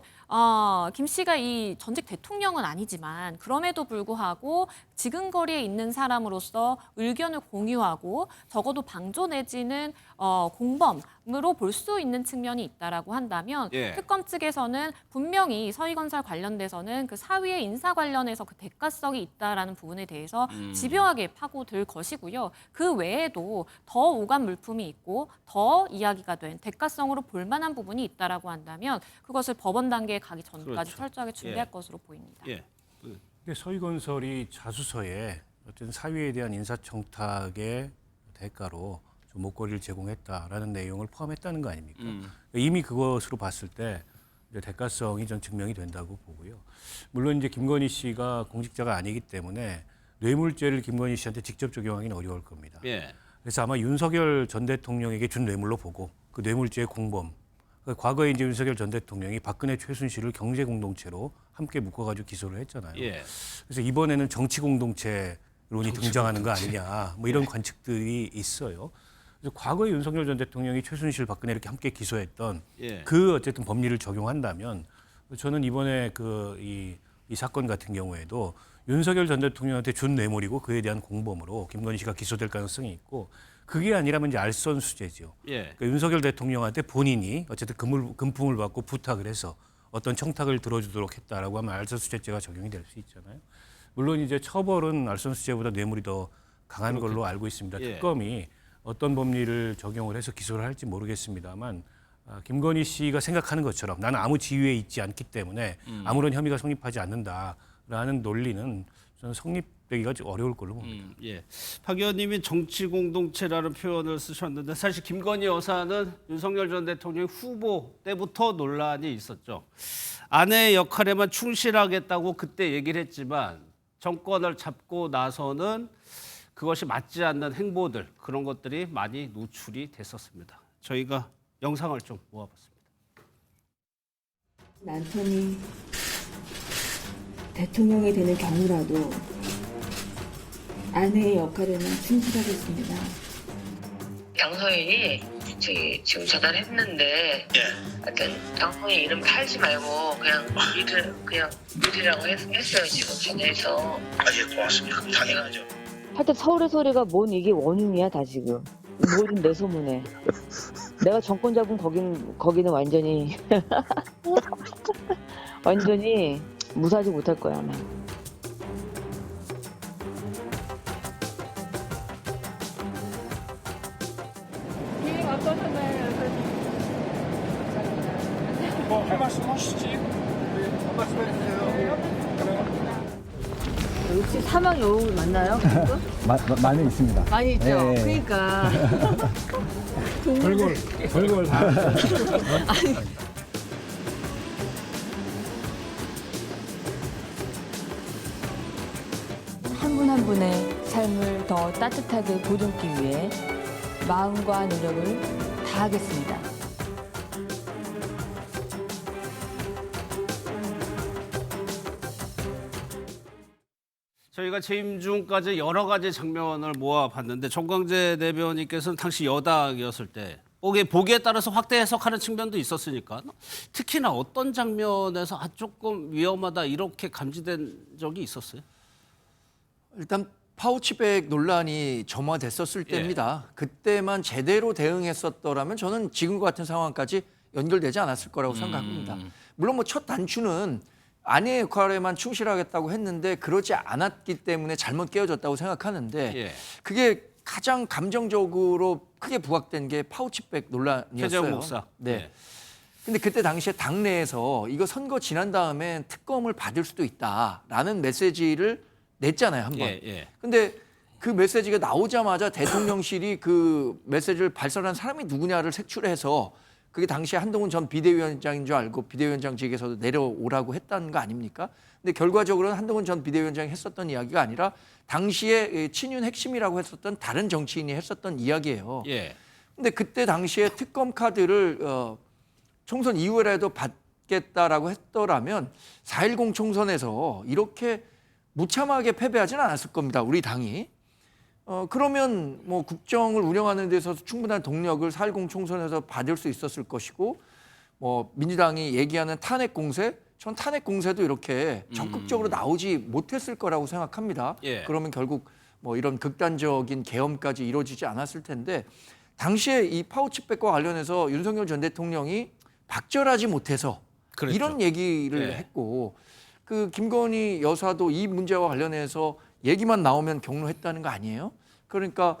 김 씨가 이 전직 대통령은 아니지만 그럼에도 불구하고 지근거리에 있는 사람으로서 의견을 공유하고 적어도 방조 내지는 공범으로 볼 수 있는 측면이 있다라고 한다면 예. 특검 측에서는 분명히 서희건설 관련돼서는 그 사위의 인사 관련해서 그 대가성이 있다라는 부분에 대해서 집요하게 파고들 것이고요. 그 외에도 더 오간 물품이 있고 더 이야기가 된 대가성으로 볼 만한 부분이 있다라고 한다면 그것을 법원 단계에 가기 전까지 그렇죠. 철저하게 준비할 예. 것으로 보입니다. 예. 근데 서희건설이 자수서에 어떤 사위에 대한 인사청탁의 대가로 좀 목걸이를 제공했다라는 내용을 포함했다는 거 아닙니까? 이미 그것으로 봤을 때 이제 대가성이 전 증명이 된다고 보고요. 물론 이제 김건희 씨가 공직자가 아니기 때문에 뇌물죄를 김건희 씨한테 직접 적용하기는 어려울 겁니다. 예. 그래서 아마 윤석열 전 대통령에게 준 뇌물로 보고 그 뇌물죄의 공범, 과거에 이제 윤석열 전 대통령이 박근혜 최순실을 경제 공동체로 함께 묶어가지고 기소를 했잖아요. 예. 그래서 이번에는 정치 공동체론이 등장하는 거 아니냐, 뭐 이런 관측들이 있어요. 그래서 과거에 윤석열 전 대통령이 최순실, 박근혜 이렇게 함께 기소했던 예. 그 어쨌든 법리를 적용한다면 저는 이번에 이 사건 같은 경우에도 윤석열 전 대통령한테 준 뇌물이고 그에 대한 공범으로 김건희 씨가 기소될 가능성이 있고 그게 아니라면 이제 알선수재죠. 예. 그러니까 윤석열 대통령한테 본인이 어쨌든 금품을 받고 부탁을 해서 어떤 청탁을 들어주도록 했다라고 하면 알선수재죄가 적용이 될 수 있잖아요. 물론 이제 처벌은 알선수재보다 뇌물이 더 강한 걸로 알고 있습니다. 예. 특검이 어떤 법리를 적용을 해서 기소를 할지 모르겠습니다만 김건희 씨가 생각하는 것처럼 나는 아무 지위에 있지 않기 때문에 아무런 혐의가 성립하지 않는다라는 논리는 저는 성립되기가 좀 어려울 걸로 봅니다. 예. 박 의원님이 정치 공동체라는 표현을 쓰셨는데 사실 김건희 여사는 윤석열 전 대통령 후보 때부터 논란이 있었죠. 아내의 역할에만 충실하겠다고 그때 얘기를 했지만 정권을 잡고 나서는 그것이 맞지 않는 행보들 그런 것들이 많이 노출이 됐었습니다. 저희가 영상을 좀 모아봤습니다. 남편이 대통령이 되는 경우라도 아내의 역할에는 충실하겠습니다. 양서희 지금 전화했는데 하여튼 방송에 이름 팔지 말고 그냥 일이라고 했어요. 지금 전화해서. 예, 고맙습니다. 당연하죠. 하여튼 서울의 소리가 뭔 이게 원흉이야 다 지금. 뭐든 내 소문에. 내가 정권 잡은 거기는 완전히 완전히 무사하지 못할 거야 아마. 할 말씀 하시지. 한 말씀 해주세요. 혹시 사망 여우 맞나요? 많이 있습니다. 많이 있죠. 네. 그러니까 별걸 다. 한 분 한 분의 삶을 더 따뜻하게 보듬기 위해 마음과 노력을 다하겠습니다. 저희가 재임 중까지 여러 가지 장면을 모아봤는데 정광재 대변인께서는 당시 여당이었을 때 보기에 따라서 확대 해석하는 측면도 있었으니까 특히나 어떤 장면에서 조금 위험하다 이렇게 감지된 적이 있었어요? 일단 파우치백 논란이 점화됐었을 때입니다. 그때만 제대로 대응했었더라면 저는 지금과 같은 상황까지 연결되지 않았을 거라고 생각합니다. 물론 뭐 첫 단추는 아내의 역할에만 충실하겠다고 했는데 그러지 않았기 때문에 잘못 깨어졌다고 생각하는데 그게 가장 감정적으로 크게 부각된 게 파우치백 논란이었어요. 최재형 목사. 네. 근데 그때 당시에 당내에서 이거 선거 지난 다음에 특검을 받을 수도 있다라는 메시지를 냈잖아요, 한 번. 근데 그 메시지가 나오자마자 대통령실이 그 메시지를 발설한 사람이 누구냐를 색출해서 그게 당시에 한동훈 전 비대위원장인 줄 알고 비대위원장직에서도 내려오라고 했다는 거 아닙니까? 근데 결과적으로는 한동훈 전 비대위원장이 했었던 이야기가 아니라 당시에 친윤 핵심이라고 했었던 다른 정치인이 했었던 이야기예요. 근데 그때 당시에 특검 카드를 총선 이후에라도 받겠다라고 했더라면 4.10 총선에서 이렇게 무참하게 패배하지는 않았을 겁니다. 우리 당이. 그러면 뭐 국정을 운영하는 데 있어서 충분한 동력을 4.10 총선에서 받을 수 있었을 것이고 뭐 민주당이 얘기하는 탄핵 공세, 전 탄핵 공세도 이렇게 적극적으로 나오지 못했을 거라고 생각합니다. 그러면 결국 뭐 이런 극단적인 계엄까지 이루어지지 않았을 텐데 당시에 이 파우치백과 관련해서 윤석열 전 대통령이 박절하지 못해서 그랬죠. 이런 얘기를 했고 그 김건희 여사도 이 문제와 관련해서 얘기만 나오면 경로했다는 거 아니에요? 그러니까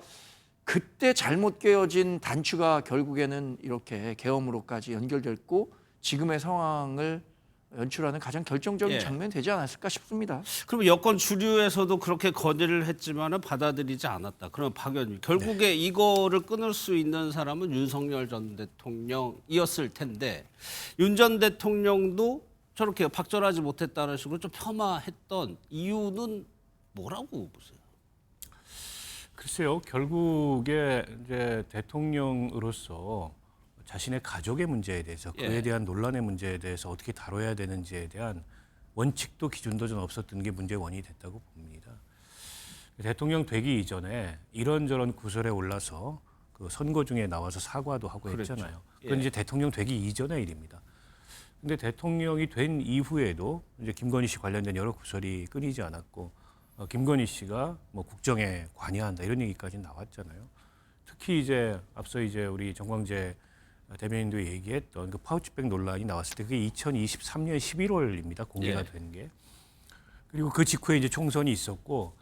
그때 잘못 깨어진 단추가 결국에는 이렇게 계엄으로까지 연결됐고 지금의 상황을 연출하는 가장 결정적인 장면이 되지 않았을까 싶습니다. 그럼 여권 주류에서도 그렇게 건의를 했지만은 받아들이지 않았다. 그럼 박 의원님 결국에 이거를 끊을 수 있는 사람은 윤석열 전 대통령이었을 텐데 윤 전 대통령도 저렇게 박절하지 못했다는 식으로 좀 폄하했던 이유는 뭐라고 보세요? 글쎄요, 결국에 이제 대통령으로서 자신의 가족의 문제에 대해서 그에 대한 논란의 문제에 대해서 어떻게 다뤄야 되는지에 대한 원칙도 기준도 좀 없었던 게 문제의 원인이 됐다고 봅니다. 대통령 되기 이전에 이런저런 구설에 올라서 그 선거 중에 나와서 사과도 하고 했잖아요. 그건 이제 대통령 되기 이전의 일입니다. 근데 대통령이 된 이후에도 이제 김건희 씨 관련된 여러 구설이 끊이지 않았고 김건희 씨가 뭐 국정에 관여한다 이런 얘기까지 나왔잖아요. 특히 이제 앞서 이제 우리 정광재 대변인도 얘기했던 그 파우치백 논란이 나왔을 때 그게 2023년 11월입니다. 공개가 된 게. 그리고 그 직후에 이제 총선이 있었고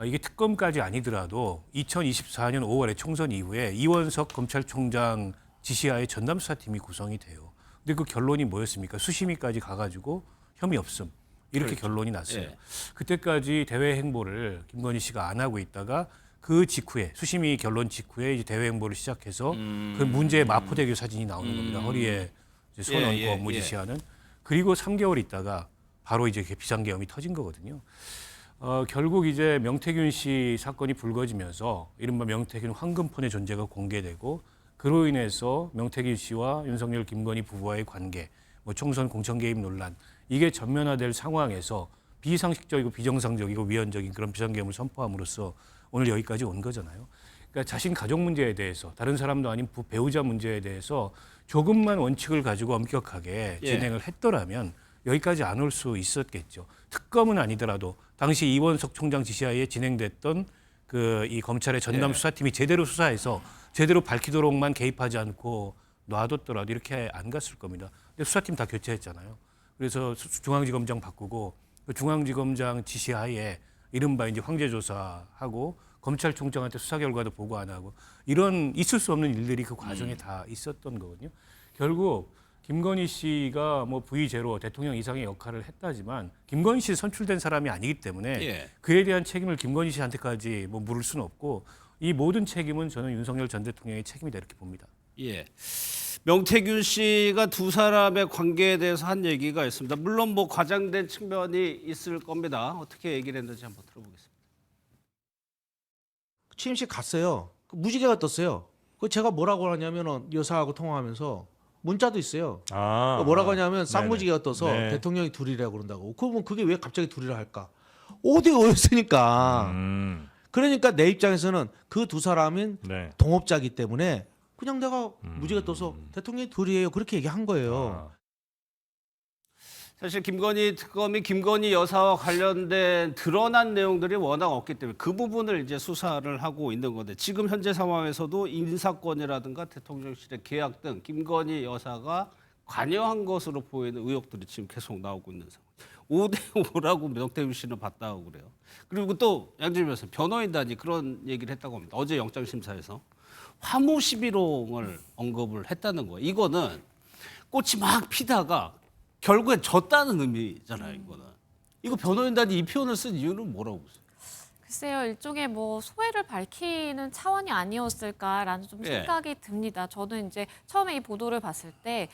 이게 특검까지 아니더라도 2024년 5월에 총선 이후에 이원석 검찰총장 지시하에 전담수사팀이 구성이 돼요. 근데 그 결론이 뭐였습니까? 수심위까지 가가지고 혐의 없음. 이렇게 결론이 났어요. 그때까지 대외 행보를 김건희 씨가 안 하고 있다가 그 직후에 수심위 결론 직후에 이제 대외 행보를 시작해서 그 문제의 마포대교 사진이 나오는 겁니다. 허리에 이제 손 얹고 업무 지시하는. 그리고 3개월 있다가 바로 이제 비상계엄이 터진 거거든요. 결국 이제 명태균 씨 사건이 불거지면서 이른바 명태균 황금폰의 존재가 공개되고 그로 인해서 명태균 씨와 윤석열 김건희 부부와의 관계, 뭐 총선 공천 개입 논란 이게 전면화될 상황에서 비상식적이고 비정상적이고 위헌적인 그런 비상계엄을 선포함으로써 오늘 여기까지 온 거잖아요. 그러니까 자신 가족 문제에 대해서 다른 사람도 아닌 배우자 문제에 대해서 조금만 원칙을 가지고 엄격하게 예. 진행을 했더라면 여기까지 안 올 수 있었겠죠. 특검은 아니더라도 당시 이원석 총장 지시하에 진행됐던 이 검찰의 전담 예. 수사팀이 제대로 수사해서 제대로 밝히도록만 개입하지 않고 놔뒀더라도 이렇게 안 갔을 겁니다. 근데 수사팀 다 교체했잖아요. 그래서 중앙지검장 바꾸고 그 중앙지검장 지시하에 이른바 이제 황제 조사하고 검찰총장한테 수사 결과도 보고 안 하고 이런 있을 수 없는 일들이 그 과정에 다 있었던 거거든요. 결국 김건희 씨가 뭐 V0 대통령 이상의 역할을 했다지만 김건희 씨 선출된 사람이 아니기 때문에 예. 그에 대한 책임을 김건희 씨한테까지 뭐 물을 수는 없고 이 모든 책임은 저는 윤석열 전 대통령의 책임이다 이렇게 봅니다. 예. 명태균 씨가 두 사람의 관계에 대해서 한 얘기가 있습니다. 물론 뭐 과장된 측면이 있을 겁니다. 어떻게 얘기를 했는지 한번 들어보겠습니다. 취임식 갔어요. 무지개가 떴어요. 그 제가 뭐라고 하냐면은 여사하고 통화하면서 문자도 있어요. 뭐라고 하냐면 쌍무지개가 떠서 네. 대통령이 둘이라고 그런다고. 그러면 그게 왜 갑자기 둘이라 할까? 5대5였으니까. 그러니까 내 입장에서는 그 두 사람은 네. 동업자이기 때문에 그냥 내가 무지개 떠서 대통령이 둘이에요. 그렇게 얘기한 거예요. 사실 김건희 특검이 김건희 여사와 관련된 드러난 내용들이 워낙 없기 때문에 그 부분을 이제 수사를 하고 있는 건데 지금 현재 상황에서도 인사권이라든가 대통령실의 계약 등 김건희 여사가 관여한 것으로 보이는 의혹들이 지금 계속 나오고 있는 상황. 5대5라고 명태균 씨는 봤다고 그래요. 그리고 또 양준일 변호사 변호인단이 그런 얘기를 했다고 합니다. 어제 영장심사에서 화무 11홍을 언급을 했다는 거예요. 이거는 꽃이 막 피다가 결국엔 졌다는 의미잖아요. 이거는. 이거 변호인단이 이 표현을 쓴 이유는 뭐라고 보세요? 글쎄요, 일종의 뭐 소회를 밝히는 차원이 아니었을까라는 좀 예. 생각이 듭니다. 저는 이제 처음에 이 보도를 봤을 때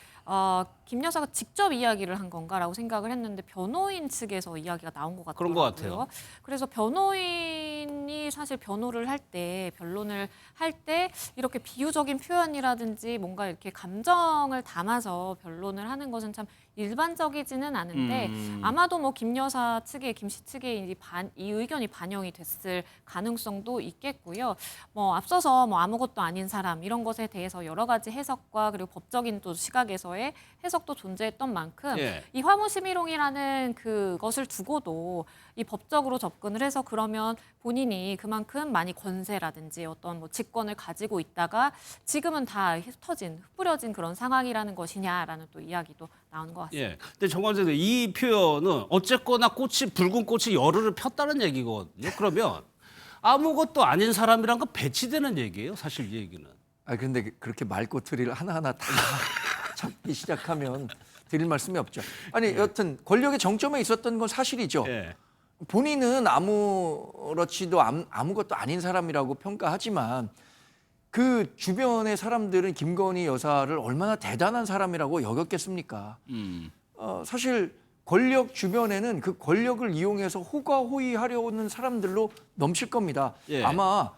김 여사가 직접 이야기를 한 건가라고 생각을 했는데 변호인 측에서 이야기가 나온 것 같더라고요. 그런 것 같아요. 그래서 변호인이 사실 변호를 할 때, 변론을 할 때 이렇게 비유적인 표현이라든지 뭔가 이렇게 감정을 담아서 변론을 하는 것은 참 일반적이지는 않은데 아마도 뭐 김 여사 측에 김 씨 측에 이 의견이 반영이 됐을 가능성도 있겠고요. 뭐 앞서서 뭐 아무것도 아닌 사람 이런 것에 대해서 여러 가지 해석과 그리고 법적인 또 시각에서의 해석도 존재했던 만큼 예. 이 화무 11홍이라는 그것을 두고도 이 법적으로 접근을 해서 그러면 본인이 그만큼 많이 권세라든지 어떤 뭐 직권을 가지고 있다가 지금은 다 흩어진, 흩뿌려진 그런 상황이라는 것이냐라는 또 이야기도 나오는 것 같습니다. 예. 근데 정관장 이 표현은 어쨌거나 붉은 꽃이 열흘을 폈다는 얘기거든요. 그러면 아무것도 아닌 사람이란 건 배치되는 얘기예요. 사실 이 얘기는. 근데 그렇게 말꼬투리를 하나하나 다 잡기 시작하면 드릴 말씀이 없죠. 아니 여튼 권력의 정점에 있었던 건 사실이죠. 예. 본인은 아무렇지도 아무것도 아닌 사람이라고 평가하지만 그 주변의 사람들은 김건희 여사를 얼마나 대단한 사람이라고 여겼겠습니까? 사실 권력 주변에는 그 권력을 이용해서 호가호위하려는 사람들로 넘칠 겁니다. 예. 아마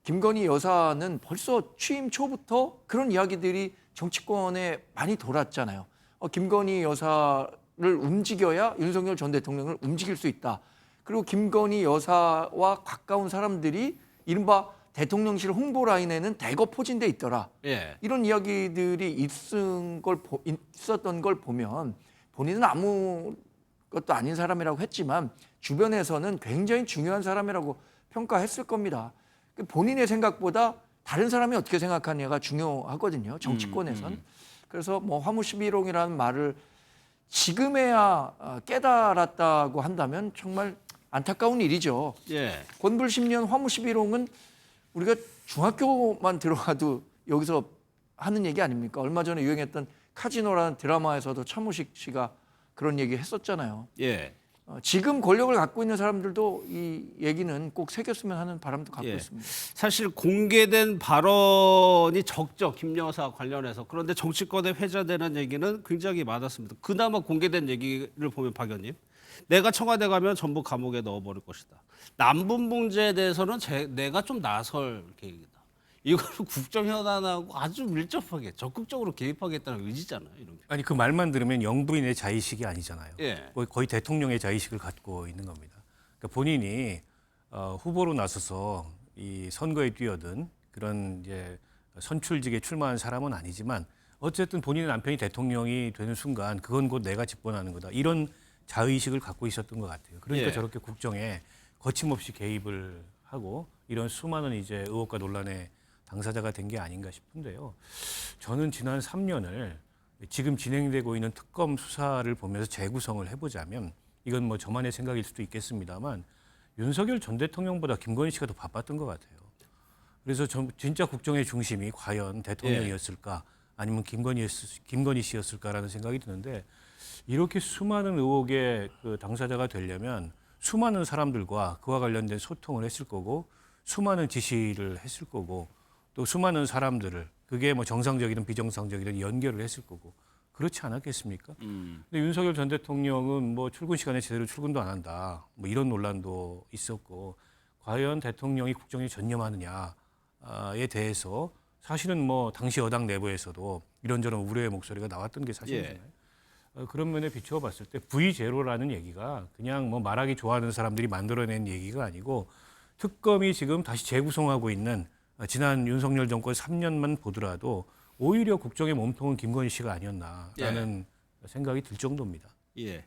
김건희 여사는 벌써 취임 초부터 그런 이야기들이 정치권에 많이 돌았잖아요. 김건희 여사를 움직여야 윤석열 전 대통령을 움직일 수 있다. 그리고 김건희 여사와 가까운 사람들이 이른바 대통령실 홍보 라인에는 대거 포진돼 있더라. 예. 이런 이야기들이 있었던 걸 보면 본인은 아무것도 아닌 사람이라고 했지만 주변에서는 굉장히 중요한 사람이라고 평가했을 겁니다. 본인의 생각보다 다른 사람이 어떻게 생각하느냐가 중요하거든요. 정치권에선. 그래서 뭐 화무 11홍이라는 말을 지금에야 깨달았다고 한다면 정말 안타까운 일이죠. 예. 권불 10년 화무 11홍은 우리가 중학교만 들어가도 여기서 하는 얘기 아닙니까? 얼마 전에 유행했던 카지노라는 드라마에서도 차무식 씨가 그런 얘기 했었잖아요. 예. 지금 권력을 갖고 있는 사람들도 이 얘기는 꼭 새겼으면 하는 바람도 갖고 예. 있습니다. 사실 공개된 발언이 적죠. 김 여사 관련해서. 그런데 정치권에 회자되는 얘기는 굉장히 많았습니다. 그나마 공개된 얘기를 보면 박 의원님. 내가 청와대 가면 전부 감옥에 넣어버릴 것이다. 남북 문제에 대해서는 내가 좀 나설 계획이다. 이거를 국정현안하고 아주 밀접하게 적극적으로 개입하겠다는 의지잖아요. 이런 게. 아니 그 말만 들으면 영부인의 자의식이 아니잖아요. 예. 거의 대통령의 자의식을 갖고 있는 겁니다. 그러니까 본인이 후보로 나서서 이 선거에 뛰어든 그런 이제 선출직에 출마한 사람은 아니지만 어쨌든 본인의 남편이 대통령이 되는 순간 그건 곧 내가 집권하는 거다. 이런 자의식을 갖고 있었던 것 같아요. 그러니까 예. 저렇게 국정에 거침없이 개입을 하고 이런 수많은 이제 의혹과 논란의 당사자가 된 게 아닌가 싶은데요. 저는 지난 3년을 지금 진행되고 있는 특검 수사를 보면서 재구성을 해보자면 이건 뭐 저만의 생각일 수도 있겠습니다만 윤석열 전 대통령보다 김건희 씨가 더 바빴던 것 같아요. 그래서 진짜 국정의 중심이 과연 대통령이었을까 아니면 김건희 씨였을까라는 생각이 드는데 이렇게 수많은 의혹의 그 당사자가 되려면 수많은 사람들과 그와 관련된 소통을 했을 거고 수많은 지시를 했을 거고 또 수많은 사람들을 그게 뭐 정상적이든 비정상적이든 연결을 했을 거고 그렇지 않았겠습니까? 근데 윤석열 전 대통령은 뭐 출근 시간에 제대로 출근도 안 한다. 뭐 이런 논란도 있었고 과연 대통령이 국정에 전념하느냐에 대해서 사실은 뭐 당시 여당 내부에서도 이런저런 우려의 목소리가 나왔던 게 사실이잖아요. 그런 면에 비추어 봤을 때 V0라는 얘기가 그냥 뭐 말하기 좋아하는 사람들이 만들어낸 얘기가 아니고 특검이 지금 다시 재구성하고 있는 지난 윤석열 정권 3년만 보더라도 오히려 국정의 몸통은 김건희 씨가 아니었나라는 생각이 들 정도입니다. 예.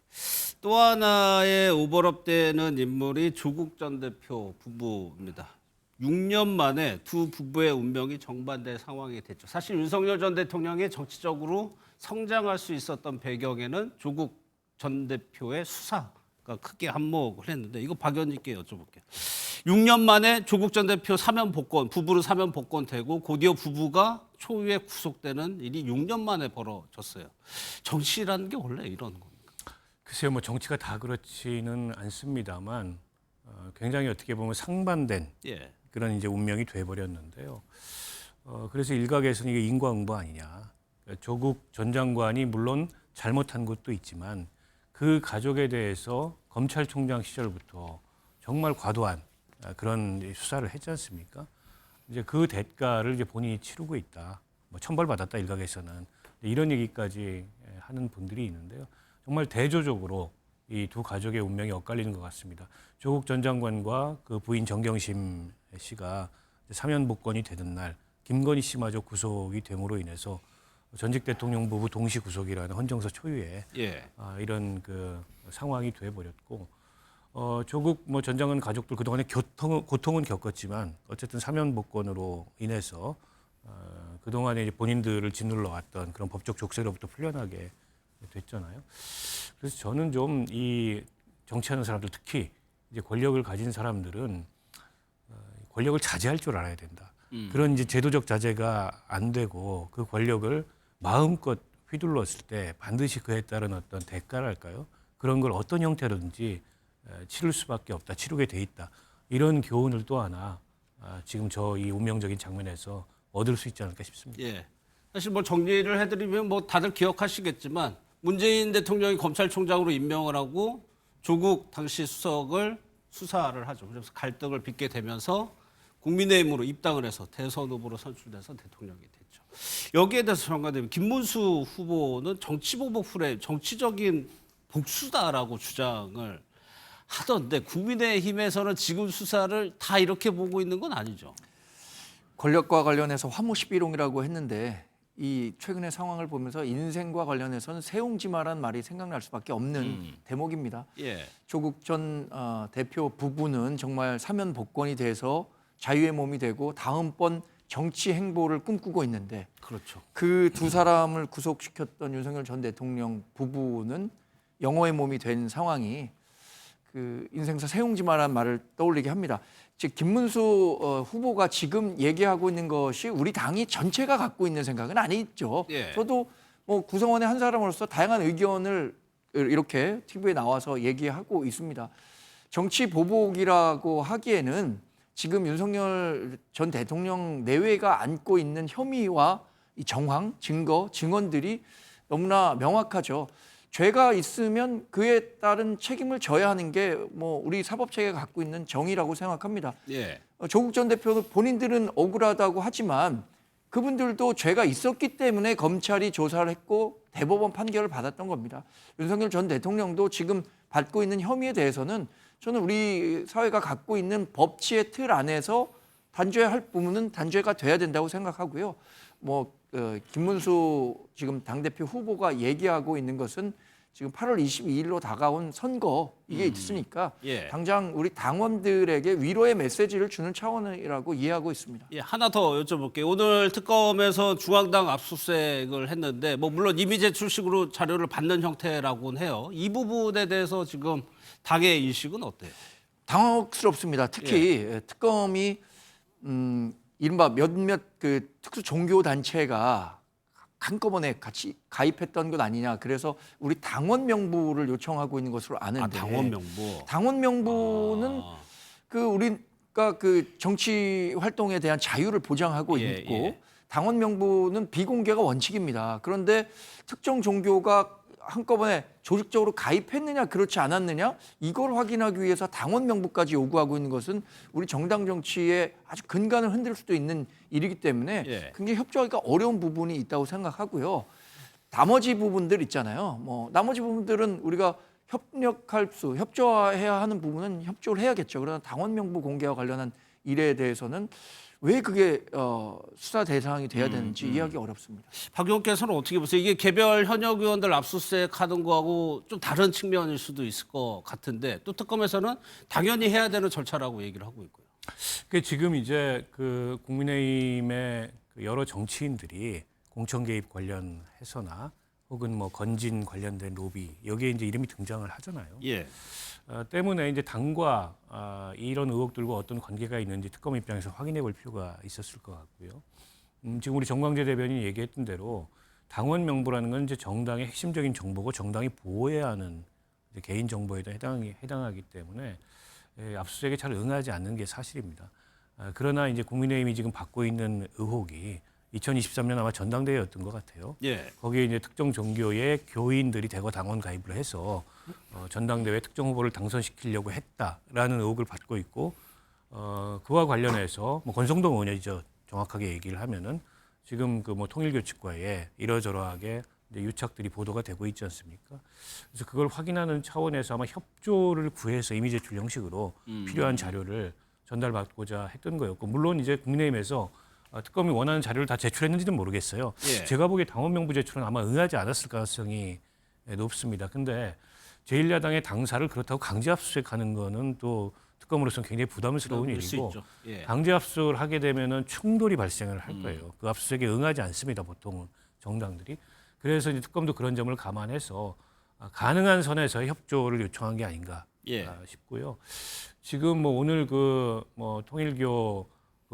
또 하나의 오버랩되는 인물이 조국 전 대표 부부입니다. 6년 만에 두 부부의 운명이 정반대 상황이 됐죠. 사실 윤석열 전 대통령이 정치적으로 성장할 수 있었던 배경에는 조국 전 대표의 수사가 크게 한몫을 했는데 이거 박 의원님께 여쭤볼게요. 6년 만에 조국 전 대표 사면 복권, 부부로 사면 복권되고 곧이어 부부가 초유에 구속되는 일이 6년 만에 벌어졌어요. 정치라는 게 원래 이런 겁니까? 글쎄요, 뭐 정치가 다 그렇지는 않습니다만 굉장히 어떻게 보면 상반된 그런 이제 운명이 돼버렸는데요. 그래서 일각에서는 이게 인과응보 아니냐. 조국 전 장관이 물론 잘못한 것도 있지만 그 가족에 대해서 검찰총장 시절부터 정말 과도한 그런 수사를 했지 않습니까? 이제 그 대가를 이제 본인이 치르고 있다. 뭐 천벌받았다 일각에서는 이런 얘기까지 하는 분들이 있는데요. 정말 대조적으로 이 두 가족의 운명이 엇갈리는 것 같습니다. 조국 전 장관과 그 부인 정경심 씨가 사면 복권이 되는 날 김건희 씨마저 구속이 됨으로 인해서 전직 대통령 부부 동시 구속이라는 헌정사 초유의 이런 그 상황이 돼버렸고 조국 뭐 전 장관 가족들 그동안에 고통은 겪었지만 어쨌든 사면 복권으로 인해서 그동안에 이제 본인들을 짓눌러 왔던 그런 법적 족쇄로부터 풀려나게 됐잖아요. 그래서 저는 좀 이 정치하는 사람들 특히 이제 권력을 가진 사람들은 권력을 자제할 줄 알아야 된다. 그런 이제 제도적 자제가 안 되고 그 권력을 마음껏 휘둘렀을 때 반드시 그에 따른 어떤 대가랄까요? 그런 걸 어떤 형태로든지 치를 수밖에 없다. 치르게 돼 있다. 이런 교훈을 또 하나 지금 저 이 운명적인 장면에서 얻을 수 있지 않을까 싶습니다. 예. 사실 뭐 정리를 해드리면 뭐 다들 기억하시겠지만 문재인 대통령이 검찰총장으로 임명을 하고 조국 당시 수석을 수사를 하죠. 그래서 갈등을 빚게 되면서 국민의힘으로 입당을 해서 대선 후보로 선출돼서 대통령이 됐죠. 여기에 대해서 정관님 김문수 후보는 정치보복 프레임, 정치적인 복수다라고 주장을 하던데 국민의힘에서는 지금 수사를 다 이렇게 보고 있는 건 아니죠. 권력과 관련해서 화무시비롱이라고 했는데 이 최근의 상황을 보면서 인생과 관련해서는 세옹지마란 말이 생각날 수밖에 없는 대목입니다. 조국 전 대표 부부는 정말 사면 복권이 돼서 자유의 몸이 되고 다음번 정치 행보를 꿈꾸고 있는데 그렇죠. 그 두 사람을 구속시켰던 윤석열 전 대통령 부부는 영호의 몸이 된 상황이 그 인생사 세옹지마란 말을 떠올리게 합니다. 즉 김문수 후보가 지금 얘기하고 있는 것이 우리 당이 전체가 갖고 있는 생각은 아니죠. 저도 뭐 구성원의 한 사람으로서 다양한 의견을 이렇게 TV에 나와서 얘기하고 있습니다. 정치 보복이라고 하기에는 지금 윤석열 전 대통령 내외가 안고 있는 혐의와 이 정황, 증거, 증언들이 너무나 명확하죠. 죄가 있으면 그에 따른 책임을 져야 하는 게 뭐 우리 사법체계가 갖고 있는 정의라고 생각합니다. 조국 전 대표는 본인들은 억울하다고 하지만 그분들도 죄가 있었기 때문에 검찰이 조사를 했고 대법원 판결을 받았던 겁니다. 윤석열 전 대통령도 지금 받고 있는 혐의에 대해서는 저는 우리 사회가 갖고 있는 법치의 틀 안에서 단죄할 부분은 단죄가 돼야 된다고 생각하고요. 김문수 지금 당대표 후보가 얘기하고 있는 것은 지금 8월 22일로 다가온 선거 이게 있으니까 예. 당장 우리 당원들에게 위로의 메시지를 주는 차원이라고 이해하고 있습니다. 예, 하나 더 여쭤볼게요. 오늘 특검에서 중앙당 압수수색을 했는데 물론 이미 제출식으로 자료를 받는 형태라고는 해요. 이 부분에 대해서 지금 당의 인식은 어때요? 당혹스럽습니다. 특히 특검이 이른바 몇몇 그 특수 종교 단체가 한꺼번에 같이 가입했던 것 아니냐. 그래서 우리 당원 명부를 요청하고 있는 것으로 아는데. 당원 명부. 당원 명부는 우리가 그 정치 활동에 대한 자유를 보장하고 있고 당원 명부는 비공개가 원칙입니다. 그런데 특정 종교가 한꺼번에 조직적으로 가입했느냐 그렇지 않았느냐 이걸 확인하기 위해서 당원 명부까지 요구하고 있는 것은 우리 정당 정치의 아주 근간을 흔들 수도 있는 일이기 때문에 굉장히 협조하기가 어려운 부분이 있다고 생각하고요. 나머지 부분들 있잖아요. 나머지 부분들은 우리가 협조해야 하는 부분은 협조를 해야겠죠. 그러나 당원 명부 공개와 관련한 일에 대해서는 왜 그게 수사 대상이 돼야 되는지 이해하기 어렵습니다. 박 의원께서는 어떻게 보세요? 이게 개별 현역 의원들 압수수색하는 거하고 좀 다른 측면일 수도 있을 것 같은데 또 특검에서는 당연히 해야 되는 절차라고 얘기를 하고 있고요. 지금 이제 그 국민의힘의 여러 정치인들이 공천 개입 관련해서나 혹은 건진 관련된 로비 여기에 이제 이름이 등장을 하잖아요. 예. 때문에 이제 당과 이런 의혹들과 어떤 관계가 있는지 특검 입장에서 확인해 볼 필요가 있었을 것 같고요. 지금 우리 정광재 대변인이 얘기했던 대로 당원 명부라는 건 이제 정당의 핵심적인 정보고 정당이 보호해야 하는 이제 개인 정보에 해당하기 때문에 압수수색에 잘 응하지 않는 게 사실입니다. 그러나 이제 국민의힘이 지금 받고 있는 의혹이 2023년 아마 전당대회였던 것 같아요. 예. 거기에 이제 특정 종교의 교인들이 대거 당원 가입을 해서 전당대회 특정 후보를 당선시키려고 했다라는 의혹을 받고 있고 그와 관련해서 권성동 의원이죠. 정확하게 얘기를 하면은 지금 통일교 측과의 이러저러하게 이제 유착들이 보도가 되고 있지 않습니까? 그래서 그걸 확인하는 차원에서 아마 협조를 구해서 이미 제출 형식으로 필요한 자료를 전달받고자 했던 거였고 물론 이제 국민의힘에서 특검이 원하는 자료를 다 제출했는지는 모르겠어요. 제가 보기에 당원 명부 제출은 아마 응하지 않았을 가능성이 높습니다. 근데 제1야당의 당사를 그렇다고 강제 압수수색하는 거는 또 특검으로서는 굉장히 부담스러운 일이고 강제 압수를 하게 되면은 충돌이 발생을 할 거예요. 그 압수수색에 응하지 않습니다. 보통은 정당들이. 그래서 이제 특검도 그런 점을 감안해서 가능한 선에서 협조를 요청한 게 아닌가 싶고요. 지금 오늘 통일교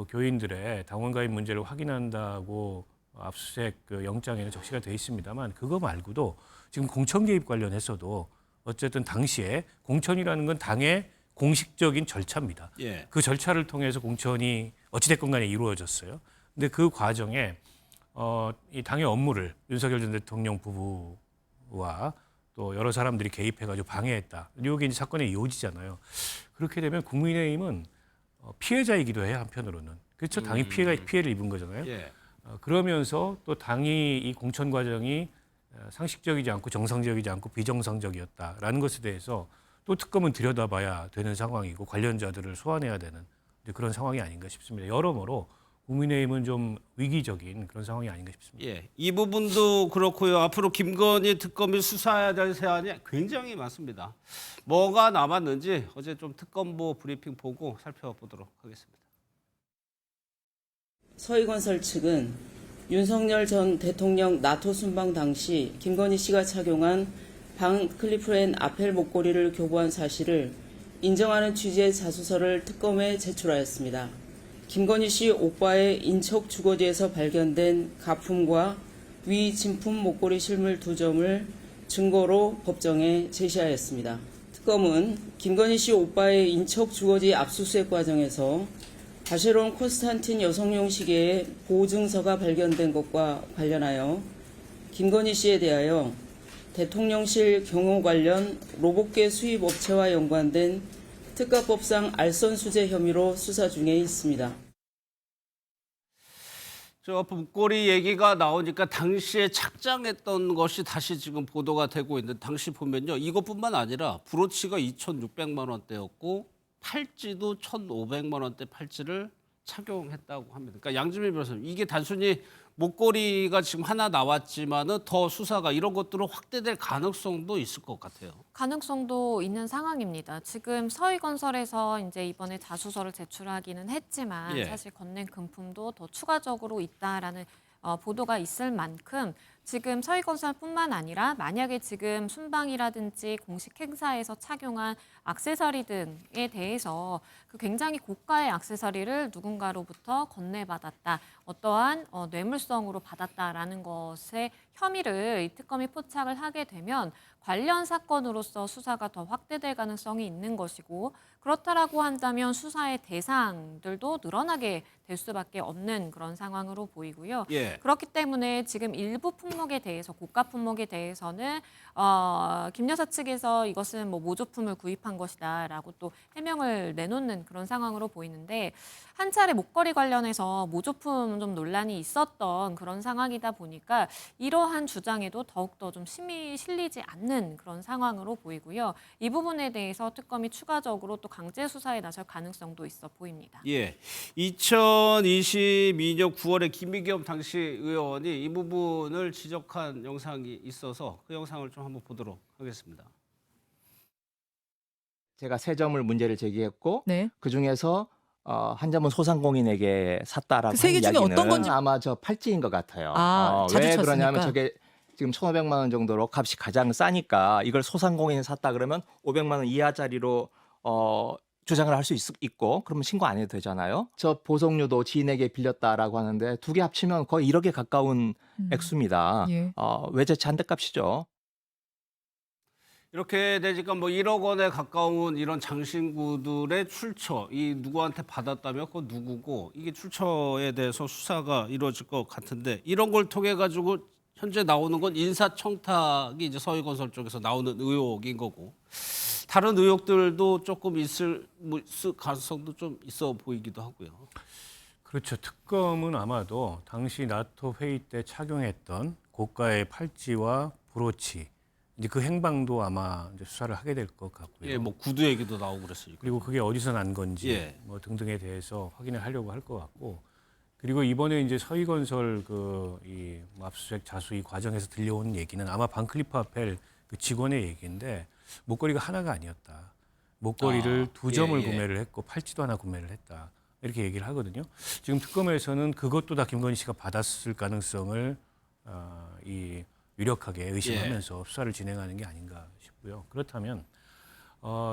교인들의 당원 가입 문제를 확인한다고 압수수색 영장에는 적시가 돼 있습니다만 그거 말고도 지금 공천 개입 관련해서도 어쨌든 당시에 공천이라는 건 당의 공식적인 절차입니다. 그 절차를 통해서 공천이 어찌됐건 간에 이루어졌어요. 근데 그 과정에 이 당의 업무를 윤석열 전 대통령 부부와 또 여러 사람들이 개입해가지고 방해했다. 이게 이제 사건의 요지잖아요. 그렇게 되면 국민의힘은 피해자이기도 해요, 한편으로는. 그렇죠. 당이 피해를 입은 거잖아요. 그러면서 또 당이 이 공천 과정이 상식적이지 않고 정상적이지 않고 비정상적이었다라는 것에 대해서 또 특검은 들여다봐야 되는 상황이고 관련자들을 소환해야 되는 그런 상황이 아닌가 싶습니다. 여러모로 국민의힘은 좀 위기적인 그런 상황이 아닌가 싶습니다. 이 부분도 그렇고요. 앞으로 김건희 특검이 수사해야 될 사안이 굉장히 많습니다. 뭐가 남았는지 어제 좀 특검보 브리핑 보고 살펴보도록 하겠습니다. 서희건설 측은 윤석열 전 대통령 나토 순방 당시 김건희 씨가 착용한 방 클리프랜 아펠 목걸이를 교부한 사실을 인정하는 취지의 자수서를 특검에 제출하였습니다. 김건희 씨 오빠의 인척 주거지에서 발견된 가품과 위 진품 목걸이 실물 2점을 증거로 법정에 제시하였습니다. 특검은 김건희 씨 오빠의 인척 주거지 압수수색 과정에서 바쉐론 콘스탄틴 여성용 시계의 보증서가 발견된 것과 관련하여 김건희 씨에 대하여 대통령실 경호 관련 로봇계 수입 업체와 연관된 특가법상 알선 수재 혐의로 수사 중에 있습니다. 저 목걸이 얘기가 나오니까 당시에 착장했던 것이 다시 지금 보도가 되고 있는데 당시 보면요. 이것뿐만 아니라 브로치가 2,600만 원대였고 팔찌도 1,500만 원대 팔찌를 착용했다고 합니다. 그러니까 양지민 변호사님, 이게 단순히 목걸이가 지금 하나 나왔지만은 더 수사가 이런 것들은 확대될 가능성도 있을 것 같아요. 가능성도 있는 상황입니다. 지금 서희건설에서 이제 이번에 자수서를 제출하기는 했지만 예. 사실 건넨 금품도 더 추가적으로 있다라는 보도가 있을 만큼 지금 서희건설뿐만 아니라 만약에 지금 순방이라든지 공식 행사에서 착용한 액세서리 등에 대해서 그 굉장히 고가의 액세서리를 누군가로부터 건네받았다, 어떠한 뇌물성으로 받았다라는 것에 혐의를 이 특검이 포착을 하게 되면 관련 사건으로서 수사가 더 확대될 가능성이 있는 것이고, 그렇다라고 한다면 수사의 대상들도 늘어나게 될 수밖에 없는 그런 상황으로 보이고요. 예. 그렇기 때문에 지금 일부 품목에 대해서, 고가 품목에 대해서는 김 여사 측에서 이것은 뭐 모조품을 구입한 것이다라고 또 해명을 내놓는 그런 상황으로 보이는데, 한 차례 목걸이 관련해서 모조품 좀 논란이 있었던 그런 상황이다 보니까 이러한 주장에도 더욱더 좀 힘이 실리지 않는 그런 상황으로 보이고요. 이 부분에 대해서 특검이 추가적으로 또 강제 수사에 나설 가능성도 있어 보입니다. 예, 2022년 9월에 김의겸 당시 의원이 이 부분을 지적한 영상이 있어서 그 영상을 좀 한번 보도록 하겠습니다. 제가 세 점을 문제를 제기했고 네. 그 중에서 한 점은 소상공인에게 샀다라고 그 세 개 하는 중에 이야기는 어떤 건지- 아마 저 팔찌인 것 같아요. 자주 왜 그러냐면 쳤으니까. 저게 지금 1,500만 원 정도로 값이 가장 싸니까 이걸 소상공인이 샀다 그러면 500만 원 이하짜리로 주장을 할 수 있고 그러면 신고 안 해도 되잖아요. 저 보석류도 지인에게 빌렸다라고 하는데 두 개 합치면 거의 1억에 가까운 액수입니다. 예. 외제차 한 대 값이죠. 이렇게 되니까 뭐 1억 원에 가까운 이런 장신구들의 출처, 이 누구한테 받았다면 그 누구고, 이게 출처에 대해서 수사가 이루어질 것 같은데, 이런 걸 통해 가지고 현재 나오는 건 인사청탁이 이제 서희건설 쪽에서 나오는 의혹인 거고, 다른 의혹들도 조금 있을 가능성도 좀 있어 보이기도 하고요. 그렇죠. 특검은 아마도 당시 나토 회의 때 착용했던 고가의 팔찌와 브로치, 이제 그 행방도 아마 이제 수사를 하게 될 것 같고요. 예, 뭐 구두 얘기도 나오고 그랬으니까. 그리고 그게 어디서 난 건지 예. 뭐 등등에 대해서 확인을 하려고 할 것 같고, 그리고 이번에 이제 서희건설 이 압수수색 자수 이 과정에서 들려온 얘기는 아마 반클리프 아펠 그 직원의 얘기인데, 목걸이가 하나가 아니었다. 목걸이를 두 점을 예. 구매를 했고 팔찌도 하나 구매를 했다. 이렇게 얘기를 하거든요. 지금 특검에서는 그것도 다 김건희 씨가 받았을 가능성을 유력하게 의심하면서 수사를 진행하는 게 아닌가 싶고요. 그렇다면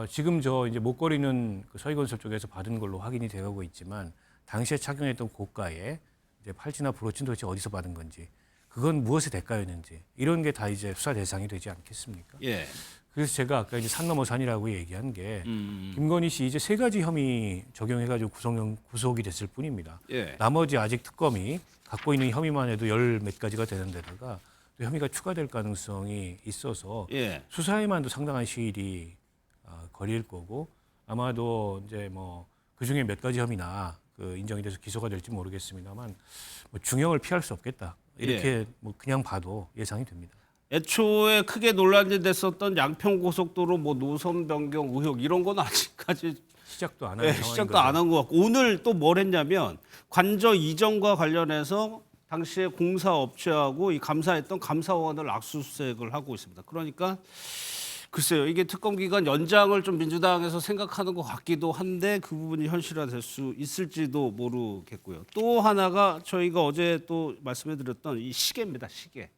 지금 저 이제 목걸이는 그 서희건설 쪽에서 받은 걸로 확인이 되고 있지만, 당시에 착용했던 고가의 이제 팔찌나 브로치는 도대체 어디서 받은 건지, 그건 무엇의 대가였는지, 이런 게 다 이제 수사 대상이 되지 않겠습니까? 예. 그래서 제가 아까 이제 산 넘어 산이라고 얘기한 게 김건희 씨 이제 3가지 혐의 적용해가지고 구속이 됐을 뿐입니다. 예. 나머지 아직 특검이 갖고 있는 혐의만 해도 10몇 가지가 되는 데다가 또 혐의가 추가될 가능성이 있어서 예. 수사에만도 상당한 시일이 걸릴 거고, 아마도 이제 뭐 그중에 몇 가지 혐의나 그 인정이 돼서 기소가 될지 모르겠습니다만 뭐 중형을 피할 수 없겠다. 이렇게 뭐 그냥 봐도 예상이 됩니다. 애초에 크게 논란이 됐었던 양평고속도로 뭐 노선 변경 의혹 이런 건 아직까지 시작도 안 한 시작도 안 한 것 같고, 오늘 또 뭘 했냐면 관저 이전과 관련해서 당시에 공사업체하고 이 감사했던 감사원을 압수수색을 하고 있습니다. 그러니까 글쎄요, 이게 특검 기간 연장을 좀 민주당에서 생각하는 것 같기도 한데 그 부분이 현실화될 수 있을지도 모르겠고요. 또 하나가 저희가 어제 또 말씀해드렸던 이 시계입니다. 시계.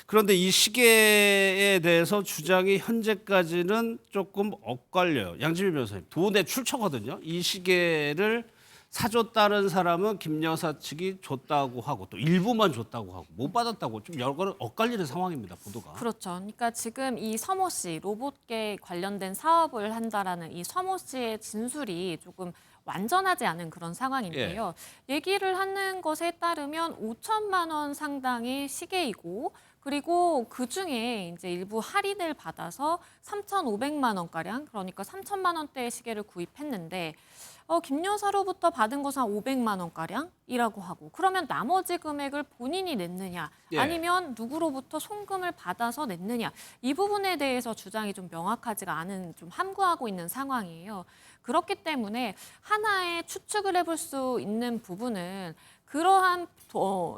그런데 이 시계에 대해서 주장이 현재까지는 조금 엇갈려요. 양지민 변호사님, 돈의 출처거든요. 이 시계를 사줬다는 사람은 김 여사 측이 줬다고 하고, 또 일부만 줬다고 하고 못 받았다고, 좀 여러 가지 엇갈리는 상황입니다. 보도가. 그렇죠. 그러니까 지금 이 서모 씨, 로봇계 관련된 사업을 한다라는 이 서모 씨의 진술이 조금 완전하지 않은 그런 상황인데요. 얘기를 하는 것에 따르면 5천만 원 상당의 시계이고, 그리고 그 중에 이제 일부 할인을 받아서 3,500만 원가량, 그러니까 3천만 원대의 시계를 구입했는데, 김 여사로부터 받은 것은 한 500만 원가량이라고 하고 그러면 나머지 금액을 본인이 냈느냐 예. 아니면 누구로부터 송금을 받아서 냈느냐 이 부분에 대해서 주장이 좀 명확하지가 않은 좀 함구하고 있는 상황이에요. 그렇기 때문에 하나의 추측을 해볼 수 있는 부분은 그러한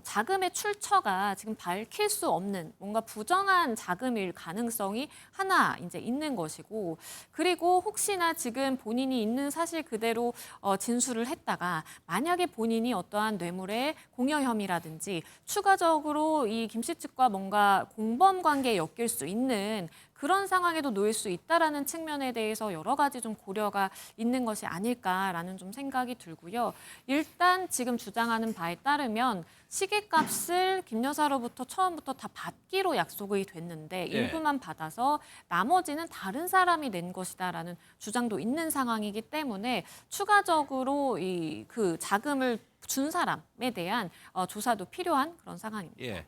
자금의 출처가 지금 밝힐 수 없는 뭔가 부정한 자금일 가능성이 하나 이제 있는 것이고 그리고 혹시나 지금 본인이 있는 사실 그대로 진술을 했다가 만약에 본인이 어떠한 뇌물의 공여 혐의라든지 추가적으로 이 김 씨 측과 뭔가 공범 관계에 엮일 수 있는 그런 상황에도 놓일 수 있다라는 측면에 대해서 여러 가지 좀 고려가 있는 것이 아닐까라는 좀 생각이 들고요. 일단 지금 주장하는 바에 따르면 시계값을 김 여사로부터 처음부터 다 받기로 약속이 됐는데 예. 일부만 받아서 나머지는 다른 사람이 낸 것이다라는 주장도 있는 상황이기 때문에 추가적으로 그 자금을 준 사람에 대한 조사도 필요한 그런 상황입니다. 예.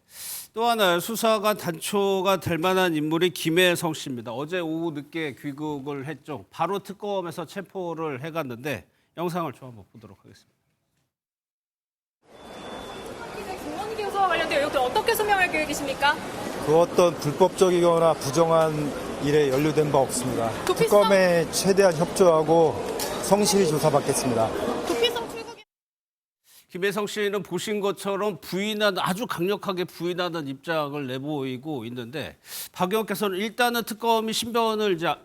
또 하나 수사가 단초가 될 만한 인물이 김혜성 씨입니다. 어제 오후 늦게 귀국을 했죠. 바로 특검에서 체포를 해갔는데 영상을 좀 한번 보도록 하겠습니다. 김건희 여사와 관련된 의혹들 어떻게 소명할 계획이십니까? 그 어떤 불법적이거나 부정한 일에 연루된 바 없습니다. 특검에 최대한 협조하고 성실히 조사받겠습니다. 김혜성 씨는 보신 것처럼 아주 강력하게 부인하는 입장을 내보이고 있는데 박 의원께서는 일단은 특검이 신변을 이제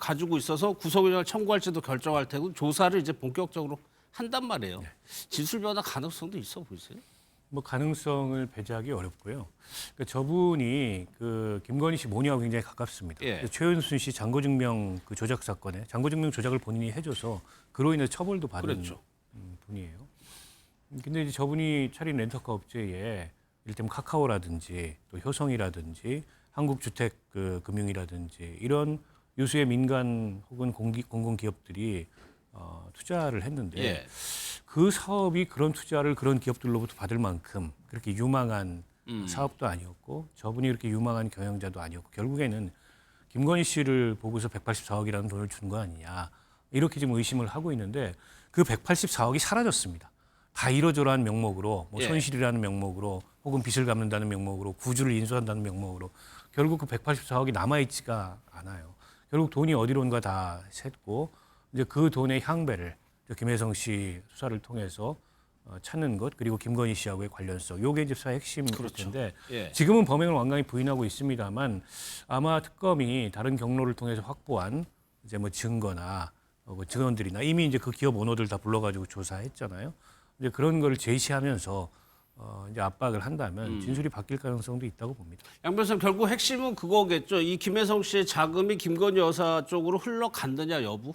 가지고 있어서 구속영장을 청구할지도 결정할 테고 조사를 이제 본격적으로 한단 말이에요. 진술 변화 가능성도 있어 보이세요? 뭐 가능성을 배제하기 어렵고요. 그러니까 저분이 그 김건희 씨 모녀하고 굉장히 가깝습니다. 예. 최은순 씨 잔고증명 그 조작 사건에 잔고증명 조작을 본인이 해줘서 그로 인해 처벌도 받은 그렇죠. 분이에요. 근데 이제 저분이 차린 렌터카 업체에 이를테면 카카오라든지 또 효성이라든지 한국주택 금융이라든지 이런 유수의 민간 혹은 공공기업들이 투자를 했는데 예. 그 사업이 그런 투자를 그런 기업들로부터 받을 만큼 그렇게 유망한 사업도 아니었고 저분이 그렇게 유망한 경영자도 아니었고 결국에는 김건희 씨를 보고서 184억이라는 돈을 준 거 아니냐 이렇게 지금 의심을 하고 있는데 그 184억이 사라졌습니다. 다 이러저러한 명목으로 뭐 예. 손실이라는 명목으로 혹은 빚을 갚는다는 명목으로 구주를 인수한다는 명목으로 결국 그 184억이 남아있지가 않아요. 결국 돈이 어디론가 다 샜고 이제 그 돈의 향배를 김혜성 씨 수사를 통해서 찾는 것 그리고 김건희 씨하고의 관련성 요게 이제 수사의 핵심일 그렇죠. 텐데 예. 지금은 범행을 완강히 부인하고 있습니다만 아마 특검이 다른 경로를 통해서 확보한 이제 뭐 증거나 증언들이나 이미 이제 그 기업 오너들 다 불러가지고 조사했잖아요. 이제 그런 걸 제시하면서 이제 압박을 한다면 진술이 바뀔 가능성도 있다고 봅니다. 양 변호사님 결국 핵심은 그거겠죠. 이 김혜성 씨의 자금이 김건희 여사 쪽으로 흘러갔느냐 여부?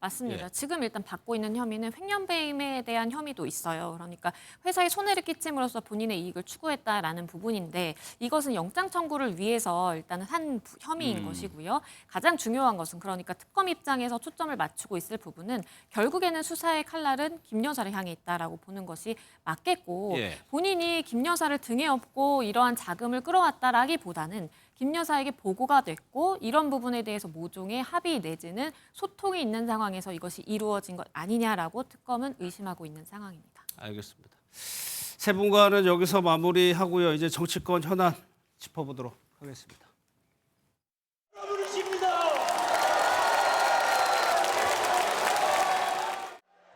맞습니다. 예. 지금 일단 받고 있는 혐의는 횡령배임에 대한 혐의도 있어요. 그러니까 회사에 손해를 끼침으로써 본인의 이익을 추구했다라는 부분인데 이것은 영장 청구를 위해서 일단은 한 혐의인 것이고요. 가장 중요한 것은 그러니까 특검 입장에서 초점을 맞추고 있을 부분은 결국에는 수사의 칼날은 김 여사를 향해 있다라고 보는 것이 맞겠고 예. 본인이 김 여사를 등에 업고 이러한 자금을 끌어왔다라기보다는 김 여사에게 보고가 됐고 이런 부분에 대해서 모종의 합의 내지는 소통이 있는 상황에서 이것이 이루어진 것 아니냐라고 특검은 의심하고 있는 상황입니다. 알겠습니다. 세 분과는 여기서 마무리하고요. 이제 정치권 현안 짚어보도록 하겠습니다.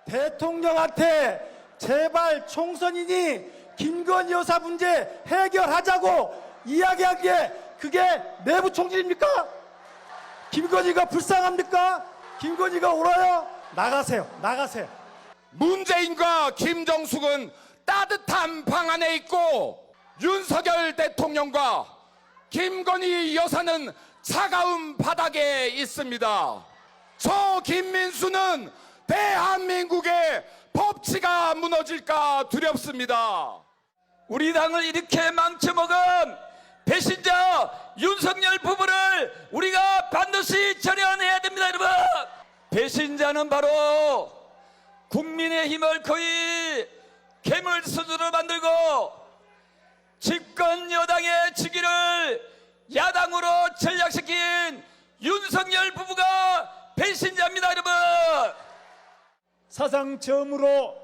대통령한테 제발 총선이니 김건희 여사 문제 해결하자고 이야기하기에 그게 내부 총질입니까? 김건희가 불쌍합니까? 김건희가 옳아요? 나가세요. 나가세요. 문재인과 김정숙은 따뜻한 방 안에 있고 윤석열 대통령과 김건희 여사는 차가운 바닥에 있습니다. 저 김민수는 대한민국의 법치가 무너질까 두렵습니다. 우리 당을 이렇게 망쳐먹은 배신자 윤석열 부부를 우리가 반드시 처리해야 됩니다, 여러분. 배신자는 바로 국민의힘을 거의 괴물 수준으로 만들고 집권 여당의 직위를 야당으로 전락시킨 윤석열 부부가 배신자입니다, 여러분. 사상 처음으로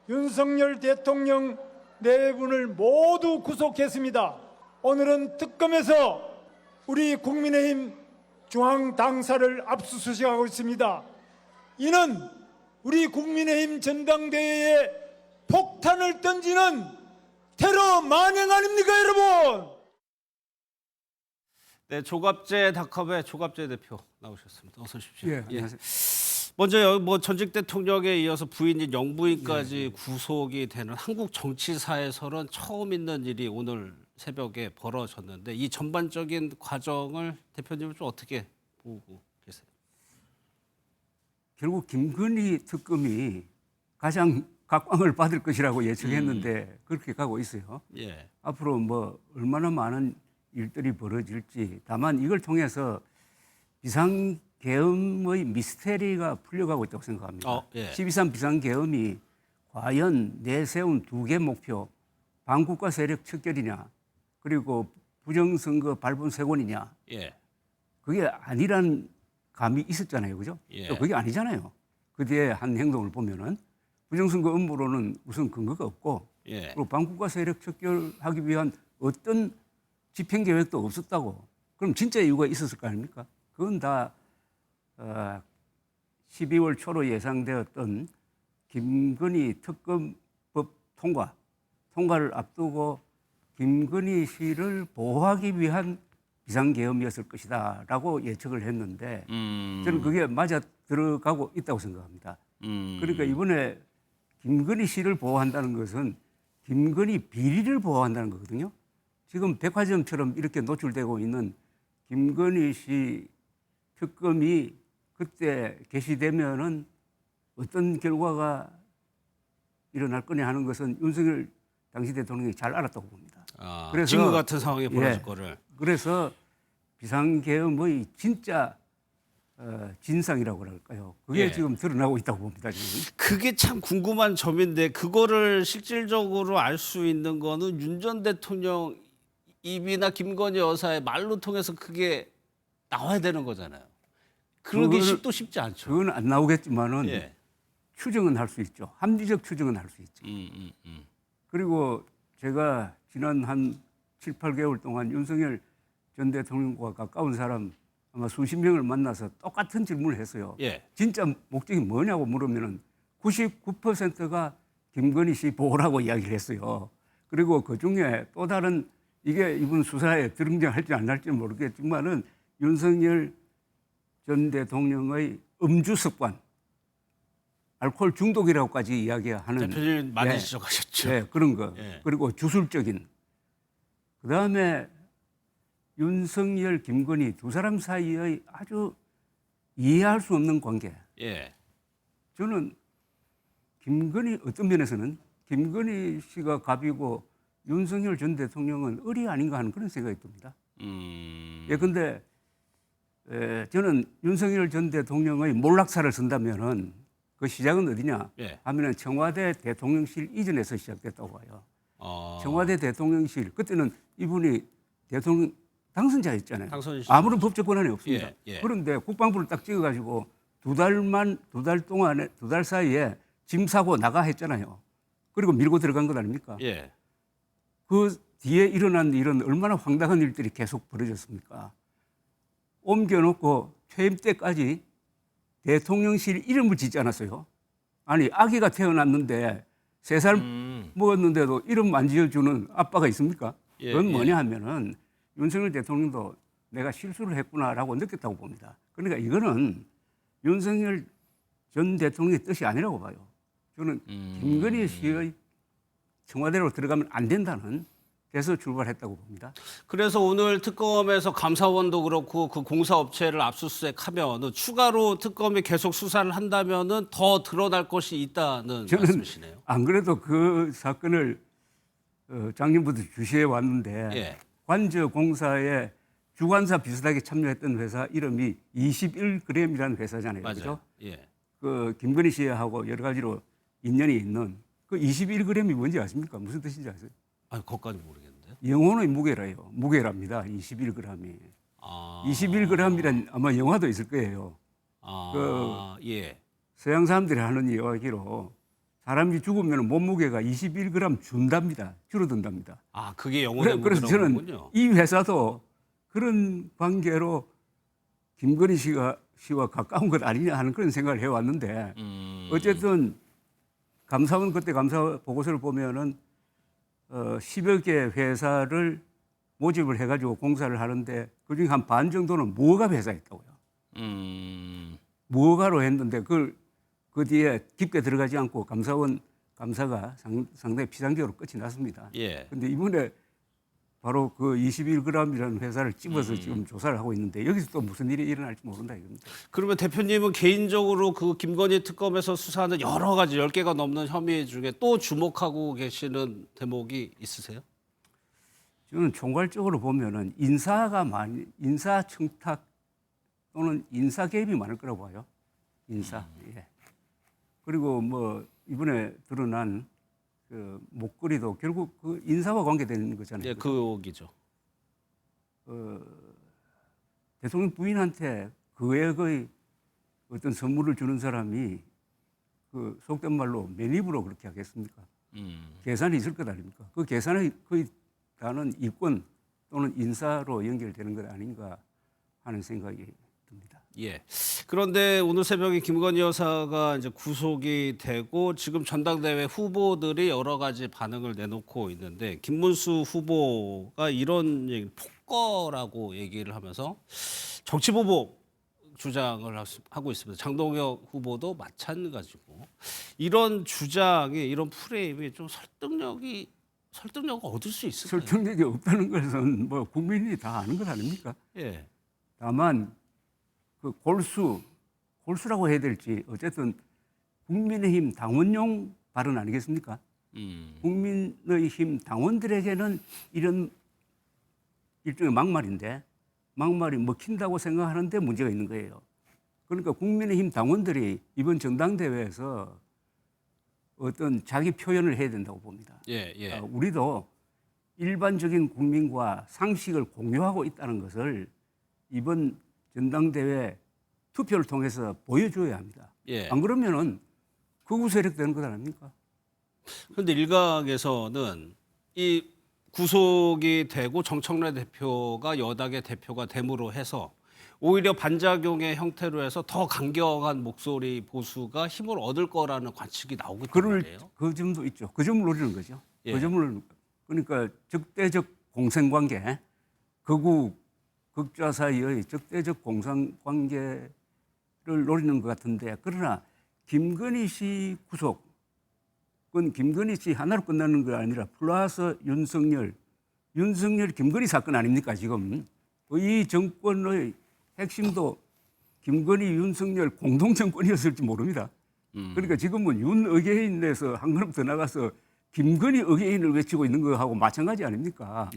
윤석열 대통령 4분을 모두 구속했습니다. 오늘은 특검에서 우리 국민의힘 중앙당사를 압수수색하고 있습니다. 이는 우리 국민의힘 전당대회에 폭탄을 던지는 테러 만행 아닙니까, 여러분? 네, 조갑재 닷컴의 조갑재 대표 나오셨습니다. 어서 오십시오. 예, 안녕하세요. 먼저 여기 뭐 전직 대통령에 이어서 부인인 영부인까지 구속이 되는 한국 정치사에서는 처음 있는 일이 오늘 새벽에 벌어졌는데 이 전반적인 과정을 대표님은 좀 어떻게 보고 계세요? 결국 김건희 특검이 가장 각광을 받을 것이라고 예측했는데 그렇게 가고 있어요. 예. 앞으로 뭐 얼마나 많은 일들이 벌어질지, 다만 이걸 통해서 비상계엄의 미스테리가 풀려가고 있다고 생각합니다. 12.3 비상계엄이 과연 내세운 2개 목표, 반국가 세력 척결이냐, 그리고 부정선거 발본 세곤이냐, 그게 아니란 감이 있었잖아요, 그죠? 또 그게 아니잖아요. 그 뒤에 한 행동을 보면은 부정선거 업무로는 우선 근거가 없고, 그리고 반국가 세력 척결하기 위한 어떤 집행 계획도 없었다고. 그럼 진짜 이유가 있었을 거 아닙니까? 그건 다 12월 초로 예상되었던 김건희 특검법 통과를 앞두고 김건희 씨를 보호하기 위한 비상계엄이었을 것이다라고 예측을 했는데 저는 그게 맞아 들어가고 있다고 생각합니다. 그러니까 이번에 김건희 씨를 보호한다는 것은 김건희 비리를 보호한다는 거거든요. 지금 백화점처럼 이렇게 노출되고 있는 김건희 씨 특검이 그때 개시되면은 어떤 결과가 일어날 거냐 하는 것은 윤석열 당시 대통령이 잘 알았다고 봅니다. 그래서 지금 같은 상황이 벌어질 거를. 그래서 비상계엄의 진짜 진상이라고 할까요? 그게 지금 드러나고 있다고 봅니다. 지금. 그게 참 궁금한 점인데 그거를 실질적으로 알 수 있는 거는 윤 전 대통령 입이나 김건희 여사의 말로 통해서 그게 나와야 되는 거잖아요. 그러기 쉽지 않죠. 그건 안 나오겠지만은 추정은 할 수 있죠. 합리적 추정은 할 수 있죠. 그리고 제가 지난 한 7, 8개월 동안 윤석열 전 대통령과 가까운 사람 아마 수십 명을 만나서 똑같은 질문을 했어요. 진짜 목적이 뭐냐고 물으면은 99%가 김건희 씨 보호라고 이야기를 했어요. 그리고 그중에 또 다른 이게 이번 수사에 등장할지 안 할지 모르겠지만은 윤석열 전 대통령의 음주 습관, 알코올 중독이라고까지 이야기하는 대표님 많이 지적하셨죠. 그런 거. 그리고 주술적인. 그다음에 윤석열, 김건희 두 사람 사이의 아주 이해할 수 없는 관계. 저는 김건희 어떤 면에서는 김건희 씨가 갑이고 윤석열 전 대통령은 을이 아닌가 하는 그런 생각이 듭니다. 근데 저는 윤석열 전 대통령의 몰락사를 쓴다면은 그 시작은 어디냐 하면은 청와대 대통령실 이전에서 시작됐다고 봐요. 청와대 대통령실 그때는 이분이 대통령 당선자였잖아요. 아무런 법적 권한이 없습니다. 그런데 국방부를 딱 찍어가지고 두 달 사이에 짐 사고 나가 했잖아요. 그리고 밀고 들어간 것 아닙니까? 그 뒤에 일어난 일은 얼마나 황당한 일들이 계속 벌어졌습니까? 옮겨놓고 퇴임 때까지 대통령실 이름을 짓지 않았어요. 아니 아기가 태어났는데 3살 먹었는데도 이름 안 지어주는 아빠가 있습니까? 그건 뭐냐 하면은 윤석열 대통령도 내가 실수를 했구나라고 느꼈다고 봅니다. 그러니까 이거는 윤석열 전 대통령의 뜻이 아니라고 봐요. 저는 김건희 씨의 청와대로 들어가면 안 된다는 데서 출발했다고 봅니다. 그래서 오늘 특검에서 감사원도 그렇고 그 공사업체를 압수수색하면 추가로 특검이 계속 수사를 한다면은 더 드러날 것이 있다는 말씀이시네요. 안 그래도 그 사건을 작년부터 주시해 왔는데 관저공사에 주관사 비슷하게 참여했던 회사 이름이 21g이라는 회사잖아요. 그렇죠? 그 김건희 씨하고 여러 가지로 인연이 있는 그 21g이 뭔지 아십니까? 무슨 뜻인지 아세요? 그것까지 모르겠는데요. 영혼의 무게라요. 무게랍니다. 21g이. 21g이란 아마 영화도 있을 거예요. 서양 사람들이 하는 이야기로 사람이 죽으면 몸무게가 21g 준답니다. 줄어든답니다. 아, 그게 영혼의 그래서 무게라고 저는 하는군요. 이 회사도 그런 관계로 김건희 씨와 가까운 것 아니냐 하는 그런 생각을 해왔는데 어쨌든 감사원 그때 감사 보고서를 보면은 10여 개 회사를 모집을 해가지고 공사를 하는데 그중에 한 반 정도는 무허가 회사였다고요. 무허가로 했는데 그 뒤에 깊게 들어가지 않고 감사원 감사가 상당히 피상적으로 끝이 났습니다. 예. 근데 이번에 바로 그 21g이라는 회사를 집어서 지금 조사를 하고 있는데 여기서 또 무슨 일이 일어날지 모른다 이겁니다. 그러면 대표님은 개인적으로 그 김건희 특검에서 수사하는 여러 가지 10개가 넘는 혐의 중에 또 주목하고 계시는 대목이 있으세요? 저는 총괄적으로 보면은 인사 청탁 또는 인사 개입이 많을 거라고 봐요. 인사. 예. 그리고 뭐 이번에 드러난 그 목걸이도 결국 그 인사와 관계되는 거잖아요. 예, 그 얘기죠. 대통령 부인한테 그액의 어떤 선물을 주는 사람이 그 속된 말로 맨입으로 그렇게 하겠습니까? 계산이 있을 것 아닙니까? 그 계산이 거의 다는 이권 또는 인사로 연결되는 것 아닌가 하는 생각이 듭니다. 예. 그런데 오늘 새벽에 김건희 여사가 이제 구속이 되고 지금 전당대회 후보들이 여러 가지 반응을 내놓고 있는데 김문수 후보가 이런 얘기, 폭거라고 얘기를 하면서 정치보복 주장을 하고 있습니다. 장동혁 후보도 마찬가지고 이런 주장이 이런 프레임이 좀 설득력을 얻을 수 있을까요? 설득력이 없다는 것은 뭐 국민이 다 아는 것 아닙니까? 예. 다만 그 골수라고 해야 될지 어쨌든 국민의힘 당원용 발언 아니겠습니까? 국민의힘 당원들에게는 이런 일종의 막말인데 막말이 먹힌다고 생각하는데 문제가 있는 거예요. 그러니까 국민의힘 당원들이 이번 전당대회에서 어떤 자기 표현을 해야 된다고 봅니다. 예, 예. 우리도 일반적인 국민과 상식을 공유하고 있다는 것을 이번 전당대회 투표를 통해서 보여줘야 합니다. 예. 안 그러면은 극우 세력 되는 것 아닙니까? 그런데 일각에서는 이 구속이 되고 정청래 대표가 여당의 대표가 됨으로 해서 오히려 반작용의 형태로 해서 더 강경한 목소리 보수가 힘을 얻을 거라는 관측이 나오고 있단 말이에요. 그 점도 있죠. 그 점을 노리는 거죠. 예. 그 점을 그러니까 적대적 공생관계, 극우 극좌 사이의 적대적 공생관계를 노리는 것 같은데 그러나 김건희 씨 구속은 김건희 씨 하나로 끝나는 게 아니라 플러스 윤석열 김건희 사건 아닙니까 지금? 이 정권의 핵심도 김건희 윤석열 공동정권이었을지 모릅니다. 그러니까 지금은 윤 어게인 내에서 한 걸음 더 나가서 김건희 어게인을 외치고 있는 거하고 마찬가지 아닙니까?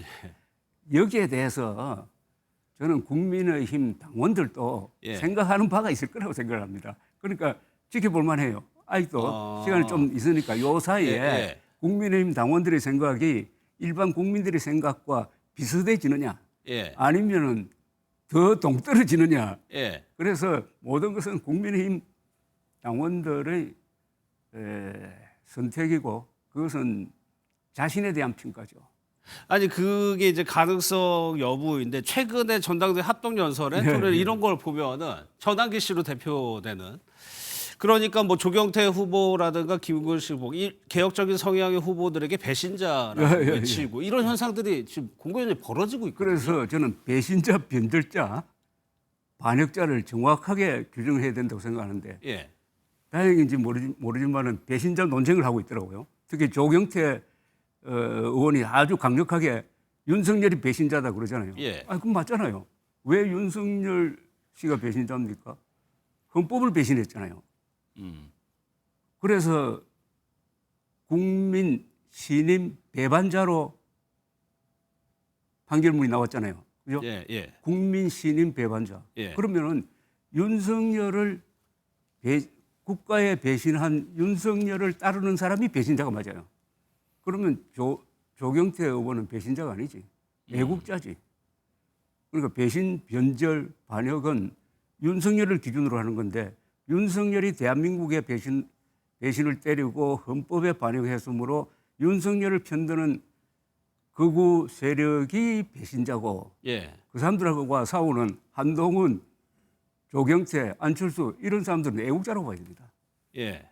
여기에 대해서 저는 국민의힘 당원들도 생각하는 바가 있을 거라고 생각을 합니다. 그러니까 지켜볼 만해요. 아직도 시간이 좀 있으니까 요 사이에 국민의힘 당원들의 생각이 일반 국민들의 생각과 비슷해지느냐 아니면은 더 동떨어지느냐. 그래서 모든 것은 국민의힘 당원들의 선택이고 그것은 자신에 대한 평가죠. 아니 그게 이제 가능성 여부인데 최근에 전당대회 합동연설에 이런 걸 보면은 전환기 씨로 대표되는 그러니까 뭐 조경태 후보라든가 김근식 후보 이 개혁적인 성향의 후보들에게 배신자라고 외치고 이런 현상들이 지금 공공연히 벌어지고 있거든요. 그래서 저는 배신자, 변절자, 반역자를 정확하게 규정해야 된다고 생각하는데 다행인지 모르지만은 배신자 논쟁을 하고 있더라고요. 특히 조경태 의원이 아주 강력하게 윤석열이 배신자다 그러잖아요. 그럼 맞잖아요. 왜 윤석열 씨가 배신자입니까? 헌법을 배신했잖아요. 그래서 국민 신임 배반자로 판결문이 나왔잖아요. 그죠? 국민 신임 배반자. 그러면은 윤석열을 국가에 배신한 윤석열을 따르는 사람이 배신자가 맞아요. 그러면 조경태 의원은 배신자가 아니지. 애국자지. 그러니까 배신, 변절, 반역은 윤석열을 기준으로 하는 건데 윤석열이 대한민국의 배신을 때리고 헌법에 반영했으므로 윤석열을 편드는 극우 세력이 배신자고 그 사람들하고 싸우는 한동훈, 조경태, 안철수 이런 사람들은 애국자라고 봐야 됩니다. 예.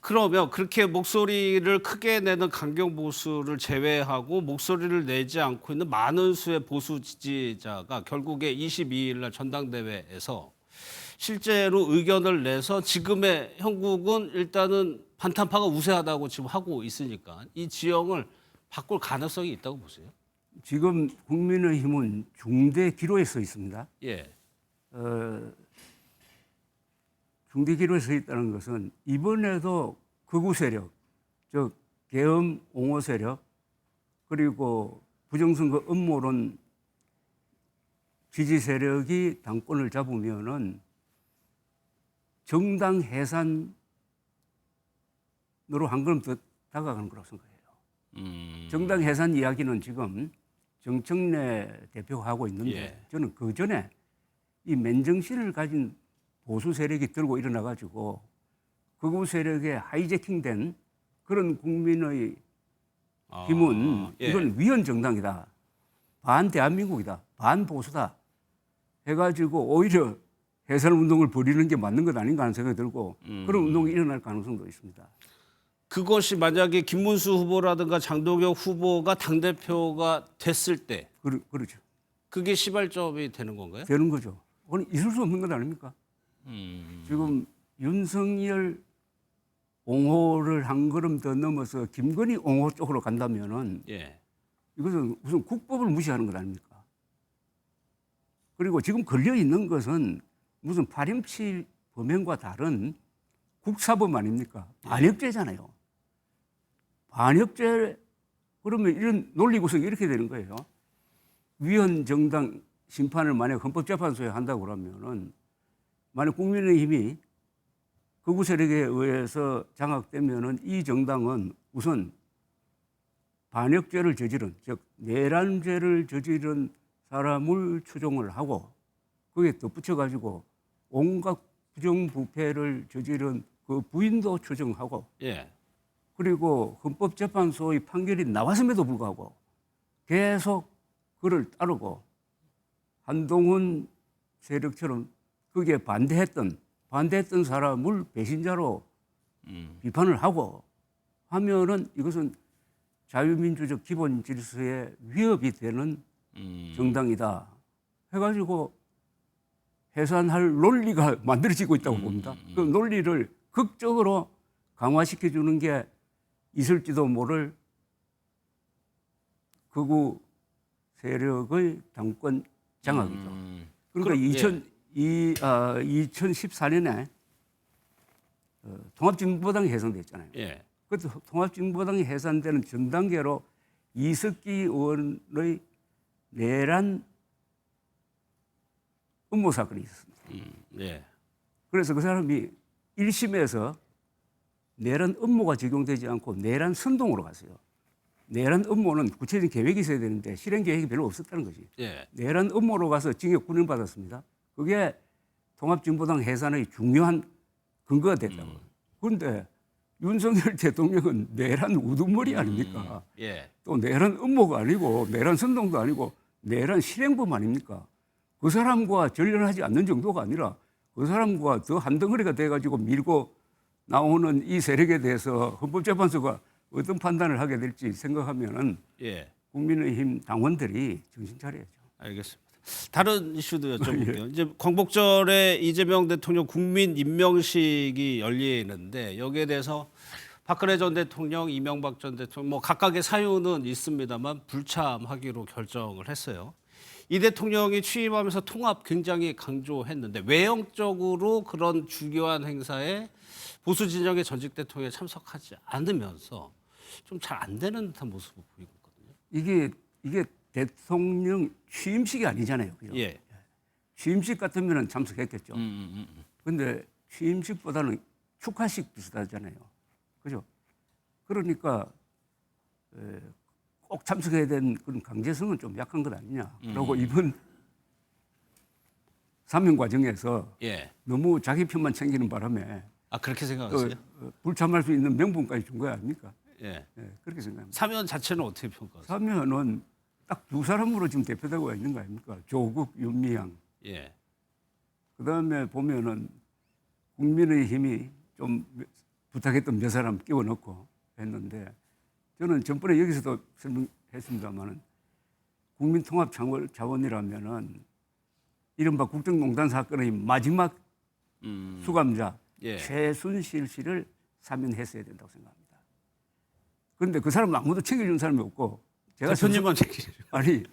그러면 그렇게 목소리를 크게 내는 강경 보수를 제외하고 목소리를 내지 않고 있는 많은 수의 보수 지지자가 결국에 22일 날 전당대회에서 실제로 의견을 내서 지금의 형국은 일단은 반탄파가 우세하다고 지금 하고 있으니까 이 지형을 바꿀 가능성이 있다고 보세요? 지금 국민의힘은 중대 기로에 서 있습니다. 예. 중대 기로에 서 있다는 것은 이번에도 극우 세력, 즉 계엄 옹호 세력 그리고 부정선거 음모론 지지 세력이 당권을 잡으면은 정당 해산으로 한 걸음 더 다가가는 거라고 생각해요. 정당 해산 이야기는 지금 정청래 대표가 하고 있는데 저는 그 전에 이 맨정신을 가진 보수 세력이 들고 일어나가지고 극우 세력에 하이제킹된 그런 국민의 힘은 이건 위헌 정당이다. 반 대한민국이다. 반 보수다. 해가지고 오히려 해산 운동을 벌이는 게 맞는 것 아닌가 하는 생각이 들고 그런 운동이 일어날 가능성도 있습니다. 그것이 만약에 김문수 후보라든가 장동혁 후보가 당대표가 됐을 때 그렇죠. 그게 시발점이 되는 건가요? 되는 거죠. 그건 있을 수 없는 것 아닙니까? 지금 윤석열 옹호를 한 걸음 더 넘어서 김건희 옹호 쪽으로 간다면은 이것은 무슨 국법을 무시하는 것 아닙니까? 그리고 지금 걸려 있는 것은 무슨 파렴치 범행과 다른 국사범 아닙니까? 반역죄잖아요. 반역죄 그러면 이런 논리 구성이 이렇게 되는 거예요. 위헌 정당 심판을 만약 헌법재판소에 한다고 그러면은 만약 국민의힘이 극우 세력에 의해서 장악되면은 이 정당은 우선 반역죄를 저지른 즉 내란죄를 저지른 사람을 추종을 하고 거기에 덧붙여 가지고 온갖 부정부패를 저지른 그 부인도 추정하고 그리고 헌법재판소의 판결이 나왔음에도 불구하고 계속 그를 따르고 한동훈 세력처럼 거기에 반대했던 사람을 배신자로 비판을 하고 하면은 이것은 자유민주적 기본 질서에 위협이 되는 정당이다 해가지고 해산할 논리가 만들어지고 있다고 봅니다. 그 논리를 극적으로 강화시켜주는 게 있을지도 모를 극우 세력의 당권 장악이죠. 그러니까 2014년에 통합진보당이 해산됐잖아요. 그때 통합진보당이 해산되는 전 단계로 이석기 의원의 내란 음모 사건이 있었습니다. 그래서 그 사람이 1심에서 내란 음모가 적용되지 않고 내란 선동으로 갔어요. 내란 음모는 구체적인 계획이 있어야 되는데 실행 계획이 별로 없었다는 거지. 내란 음모로 가서 징역 9년 받았습니다. 그게 통합진보당 해산의 중요한 근거가 됐다고. 그런데 윤석열 대통령은 내란 우두머리 아닙니까? 또 내란 음모가 아니고 내란 선동도 아니고 내란 실행범 아닙니까? 그 사람과 전련하지 않는 정도가 아니라 그 사람과 더 한 덩어리가 돼가지고 밀고 나오는 이 세력에 대해서 헌법재판소가 어떤 판단을 하게 될지 생각하면은 국민의힘 당원들이 정신 차려야죠. 알겠습니다. 다른 이슈도 여쭤볼게요. 이제 광복절에 이재명 대통령 국민 임명식이 열리는데 여기에 대해서 박근혜 전 대통령, 이명박 전 대통령 뭐 각각의 사유는 있습니다만 불참하기로 결정을 했어요. 이 대통령이 취임하면서 통합 굉장히 강조했는데 외형적으로 그런 중요한 행사에 보수 진영의 전직 대통령이 참석하지 않으면서 좀 잘 안 되는 듯한 모습을 보이고 있거든요. 이게 대통령 취임식이 아니잖아요. 그죠? 취임식 같으면 참석했겠죠. 그런데 취임식보다는 축하식 비슷하잖아요. 그죠? 그러니까 꼭 참석해야 되는 그런 강제성은 좀 약한 것 아니냐. 그리고 이번 사면 과정에서 예. 너무 자기 편만 챙기는 바람에 아 그렇게 생각하세요? 불참할 수 있는 명분까지 준 거 아닙니까? 예. 그렇게 생각합니다. 사면 자체는 어떻게 평가하세요? 사면은 딱 두 사람으로 지금 대표되고 있는 거 아닙니까? 조국, 윤미향. 예. 그다음에 보면은 국민의힘이 좀 부탁했던 몇 사람 끼워 넣고 했는데 저는 전번에 여기서도 설명했습니다만은 국민통합자원이라면은 이른바 국정농단 사건의 마지막 수감자 예. 최순실 씨를 사면했어야 된다고 생각합니다. 그런데 그 사람은 아무도 챙겨주는 사람이 없고 제가 대표님만 챙기죠. 아니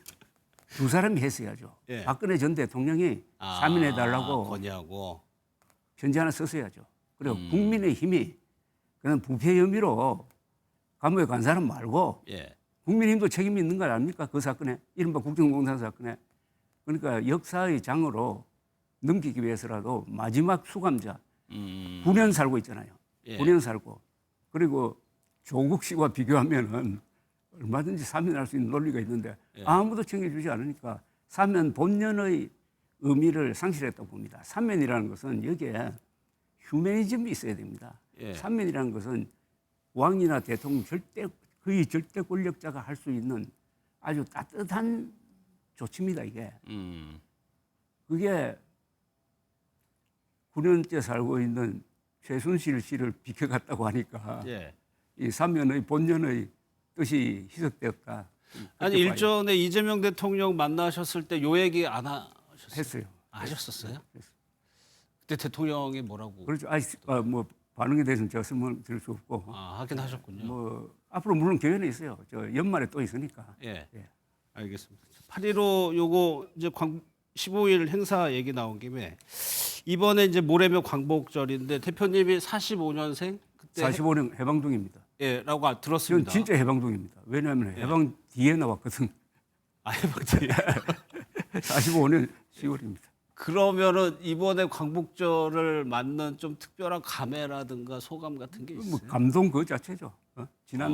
두 사람이 했어야죠. 예. 박근혜 전 대통령이 사면해달라고 건의하고 편지 하나 썼어야죠. 그리고 국민의힘이 그냥 부패 혐의로 감옥에 간 사람 말고 예. 국민의힘도 책임이 있는 거 아닙니까? 그 사건에 이른바 국정농단 사건에. 그러니까 역사의 장으로 넘기기 위해서라도 마지막 수감자 9년 살고 있잖아요. 예. 9년 살고 그리고 조국 씨와 비교하면은 얼마든지 사면할 수 있는 논리가 있는데 예. 아무도 챙겨주지 않으니까 사면 본연의 의미를 상실했다고 봅니다. 사면이라는 것은 여기에 휴머니즘이 있어야 됩니다. 예. 사면이라는 것은 왕이나 대통령 거의 절대 권력자가 할 수 있는 아주 따뜻한 조치입니다, 이게. 그게 9년째 살고 있는 최순실 씨를 비켜갔다고 하니까 예. 이 사면의 본연의 뜻이 희석되었다. 아니 일전에 이재명 대통령 만나셨을 때 요 얘기 안 하셨어요? 했어요. 하셨었어요? 그때 대통령이 뭐라고? 그렇죠. 뭐 반응에 대해서는 제가 설명드릴 수 없고. 하긴 하셨군요. 뭐 앞으로 물론 기회는 있어요. 저 연말에 또 있으니까. 예. 알겠습니다. 8.15 요거 이제 15일 행사 얘기 나온 김에 이번에 이제 모레면 광복절인데 대표님이 45년생 그때 45년 해방동입니다. 예, 라고 들었습니다. 진짜 해방동입니다. 왜냐하면 해방 뒤에 나왔거든. 해방 뒤에. 45년 10월입니다. 그러면은 이번에 광복절을 맞는 좀 특별한 감회라든가 소감 같은 게 있어요? 뭐 감동 그 자체죠. 지난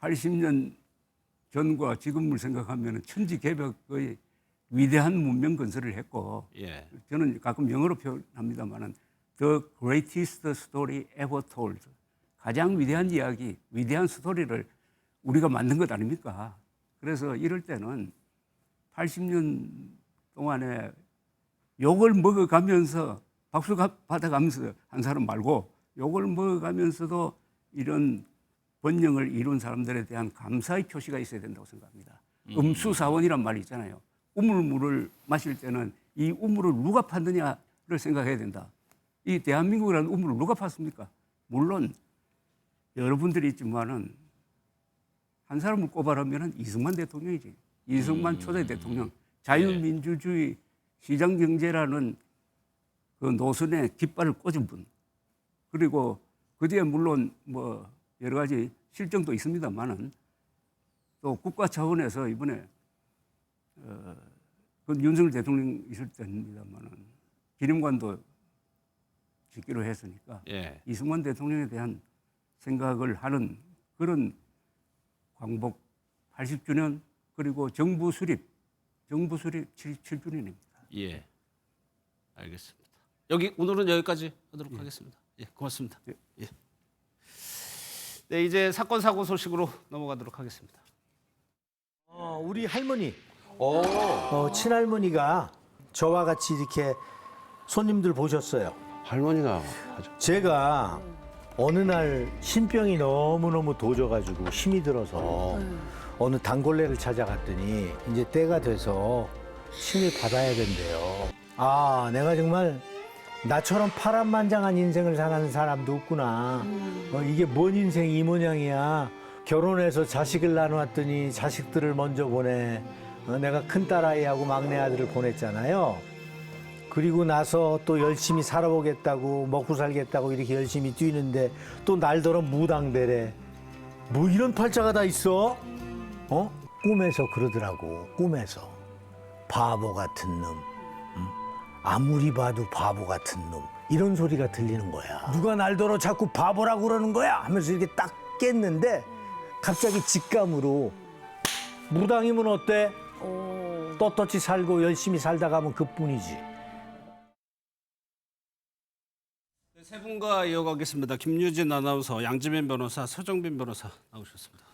80년 전과 지금을 생각하면 천지개벽의 위대한 문명 건설을 했고 예. 저는 가끔 영어로 표현합니다만은 The greatest story ever told. 가장 위대한 이야기, 위대한 스토리를 우리가 만든 것 아닙니까? 그래서 이럴 때는 80년 동안에 욕을 먹어가면서 박수 받아가면서 한 사람 말고 욕을 먹어가면서도 이런 번영을 이룬 사람들에 대한 감사의 표시가 있어야 된다고 생각합니다. 음수사원이란 말이 있잖아요. 우물물을 마실 때는 이 우물을 누가 팠느냐를 생각해야 된다. 이 대한민국이라는 우물을 누가 팠습니까? 물론 여러분들이 있지만은 한 사람을 꼽아라면은 이승만 대통령이지. 이승만 초대 대통령. 자유민주주의 시장경제라는 그 노선에 깃발을 꽂은 분. 그리고 그 뒤에 물론 뭐 여러 가지 실정도 있습니다만은 또 국가 차원에서 이번에 그 윤석열 대통령 있을 때입니다만은 기념관도 짓기로 했으니까 예. 이승만 대통령에 대한 생각을 하는 그런 광복 80주년 그리고 정부 수립 77주년입니다. 예. 알겠습니다. 오늘은 여기까지 하도록 하겠습니다. 예, 고맙습니다. 예. 네, 이제 사건 사고 소식으로 넘어가도록 하겠습니다. 우리 할머니, 친할머니가 저와 같이 이렇게 손님들 보셨어요. 할머니가 제가 어느 날 신병이 너무너무 도져가지고 힘이 들어서 어느 단골네를 찾아갔더니 이제 때가 돼서 신을 받아야 된대요. 내가 정말 나처럼 파란만장한 인생을 사는 사람도 없구나. 이게 뭔 인생이 이 모양이야. 결혼해서 자식을 낳아왔더니 자식들을 먼저 보내. 내가 큰딸아이하고 막내아들을 보냈잖아요. 그리고 나서 또 열심히 살아보겠다고 먹고 살겠다고 이렇게 열심히 뛰는데 또 날더러 무당되래. 뭐 이런 팔자가 다 있어? 꿈에서 그러더라고. 꿈에서. 바보 같은 놈. 아무리 봐도 바보 같은 놈. 이런 소리가 들리는 거야. 누가 날더러 자꾸 바보라고 그러는 거야 하면서 이렇게 딱 깼는데 갑자기 직감으로 무당이면 어때? 떳떳이 살고 열심히 살다 가면 그뿐이지. 세 분과 이어가겠습니다. 김유진 아나운서, 양지민 변호사, 서정빈 변호사 나오셨습니다.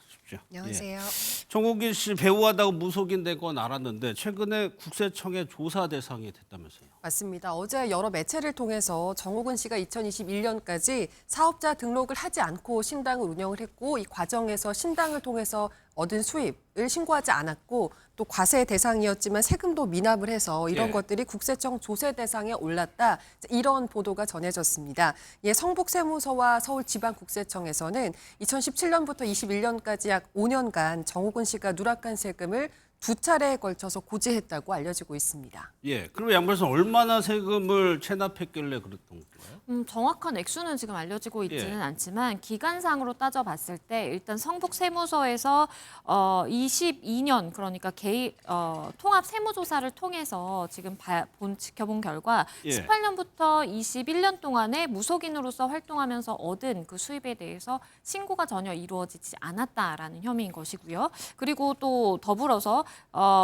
안녕하세요. 정옥인 씨 배우하다가 무속인 된 건 알았는데 최근에 국세청의 조사 대상이 됐다면서요? 맞습니다. 어제 여러 매체를 통해서 정옥은 씨가 2021년까지 사업자 등록을 하지 않고 신당을 운영을 했고 이 과정에서 신당을 통해서 얻은 수입을 신고하지 않았고 또 과세 대상이었지만 세금도 미납을 해서 이런 것들이 국세청 조세 대상에 올랐다. 이런 보도가 전해졌습니다. 성북세무서와 서울지방국세청에서는 2017년부터 21년까지 약 5년간 정옥은 씨가 누락한 세금을 2차례에 걸쳐서 고지했다고 알려지고 있습니다. 예, 그럼 양변호사 얼마나 세금을 체납했길래 그랬던 거예요? 정확한 액수는 지금 알려지고 있지는 않지만 기간상으로 따져봤을 때 일단 성북세무서에서 22년 그러니까 통합 세무조사를 통해서 지금 지켜본 결과 18년부터 21년 동안에 무속인으로서 활동하면서 얻은 그 수입에 대해서 신고가 전혀 이루어지지 않았다라는 혐의인 것이고요. 그리고 또 더불어서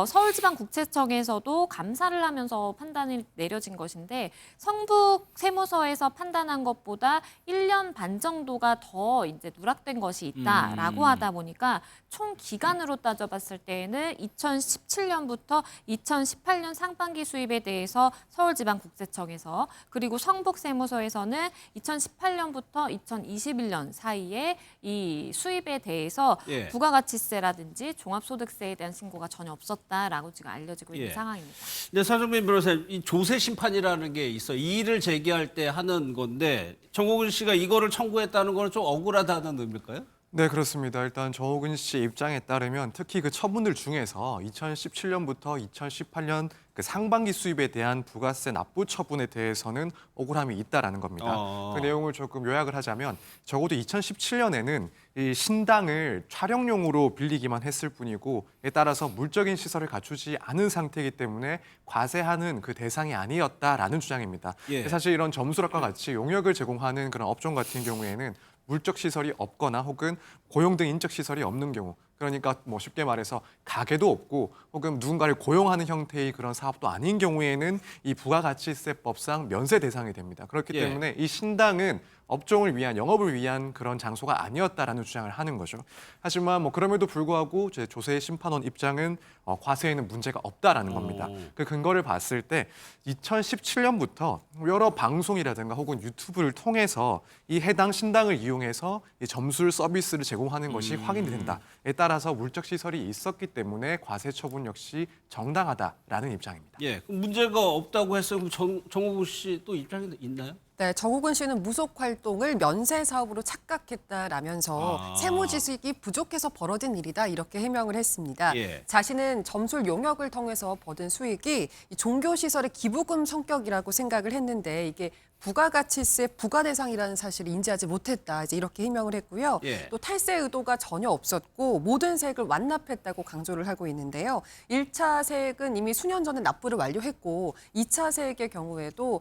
서울지방국세청에서도 감사를 하면서 판단이 내려진 것인데 성북세무서에서 판단한 것보다 1년 반 정도가 더 이제 누락된 것이 있다라고 하다 보니까 총 기간으로 따져봤을 때에는 2017년부터 2018년 상반기 수입에 대해서 서울지방국세청에서 그리고 성북세무서에서는 2018년부터 2021년 사이에 이 수입에 대해서 부가가치세라든지 종합소득세에 대한 신고가 전혀 없었다라고 지금 알려지고 있는 상황입니다. 네, 서정빈 변호사님, 이 조세 심판이라는 게 있어. 이의를 제기할 때 하는 건데 정옥은 씨가 이거를 청구했다는 건 좀 억울하다는 의미일까요? 네, 그렇습니다. 일단 정옥은 씨 입장에 따르면 특히 그 처분들 중에서 2017년부터 2018년 그 상반기 수입에 대한 부가세 납부 처분에 대해서는 억울함이 있다라는 겁니다. 그 내용을 조금 요약을 하자면 적어도 2017년에는 이 신당을 촬영용으로 빌리기만 했을 뿐이고 이에 따라서 물적인 시설을 갖추지 않은 상태이기 때문에 과세하는 그 대상이 아니었다라는 주장입니다. 사실 이런 점수락과 같이 용역을 제공하는 그런 업종 같은 경우에는 물적 시설이 없거나 혹은 고용 등 인적 시설이 없는 경우, 그러니까 뭐 쉽게 말해서 가게도 없고 혹은 누군가를 고용하는 형태의 그런 사업도 아닌 경우에는 이 부가가치세법상 면세 대상이 됩니다. 그렇기 때문에 이 신당은 업종을 위한, 영업을 위한 그런 장소가 아니었다라는 주장을 하는 거죠. 하지만 뭐 그럼에도 불구하고 조세 심판원 입장은 과세에는 문제가 없다라는 겁니다. 그 근거를 봤을 때 2017년부터 여러 방송이라든가 혹은 유튜브를 통해서 이 해당 신당을 이용해서 이 점술 서비스를 제공하는 것이 확인이 된다에 따라서 물적 시설이 있었기 때문에 과세 처분 역시 정당하다라는 입장입니다. 예, 문제가 없다고 했어요. 그럼 정옥은 씨 또 입장이 있나요? 네, 정옥은 씨는 무속 활동을 면세 사업으로 착각했다라면서 세무지식이 부족해서 벌어진 일이다 이렇게 해명을 했습니다. 자신은 점술 용역을 통해서 받은 수익이 종교시설의 기부금 성격이라고 생각을 했는데 이게 부가가치세 부과 대상이라는 사실을 인지하지 못했다 이제 이렇게 해명을 했고요. 또 탈세 의도가 전혀 없었고 모든 세액을 완납했다고 강조를 하고 있는데요. 1차 세액은 이미 수년 전에 납부를 완료했고 2차 세액의 경우에도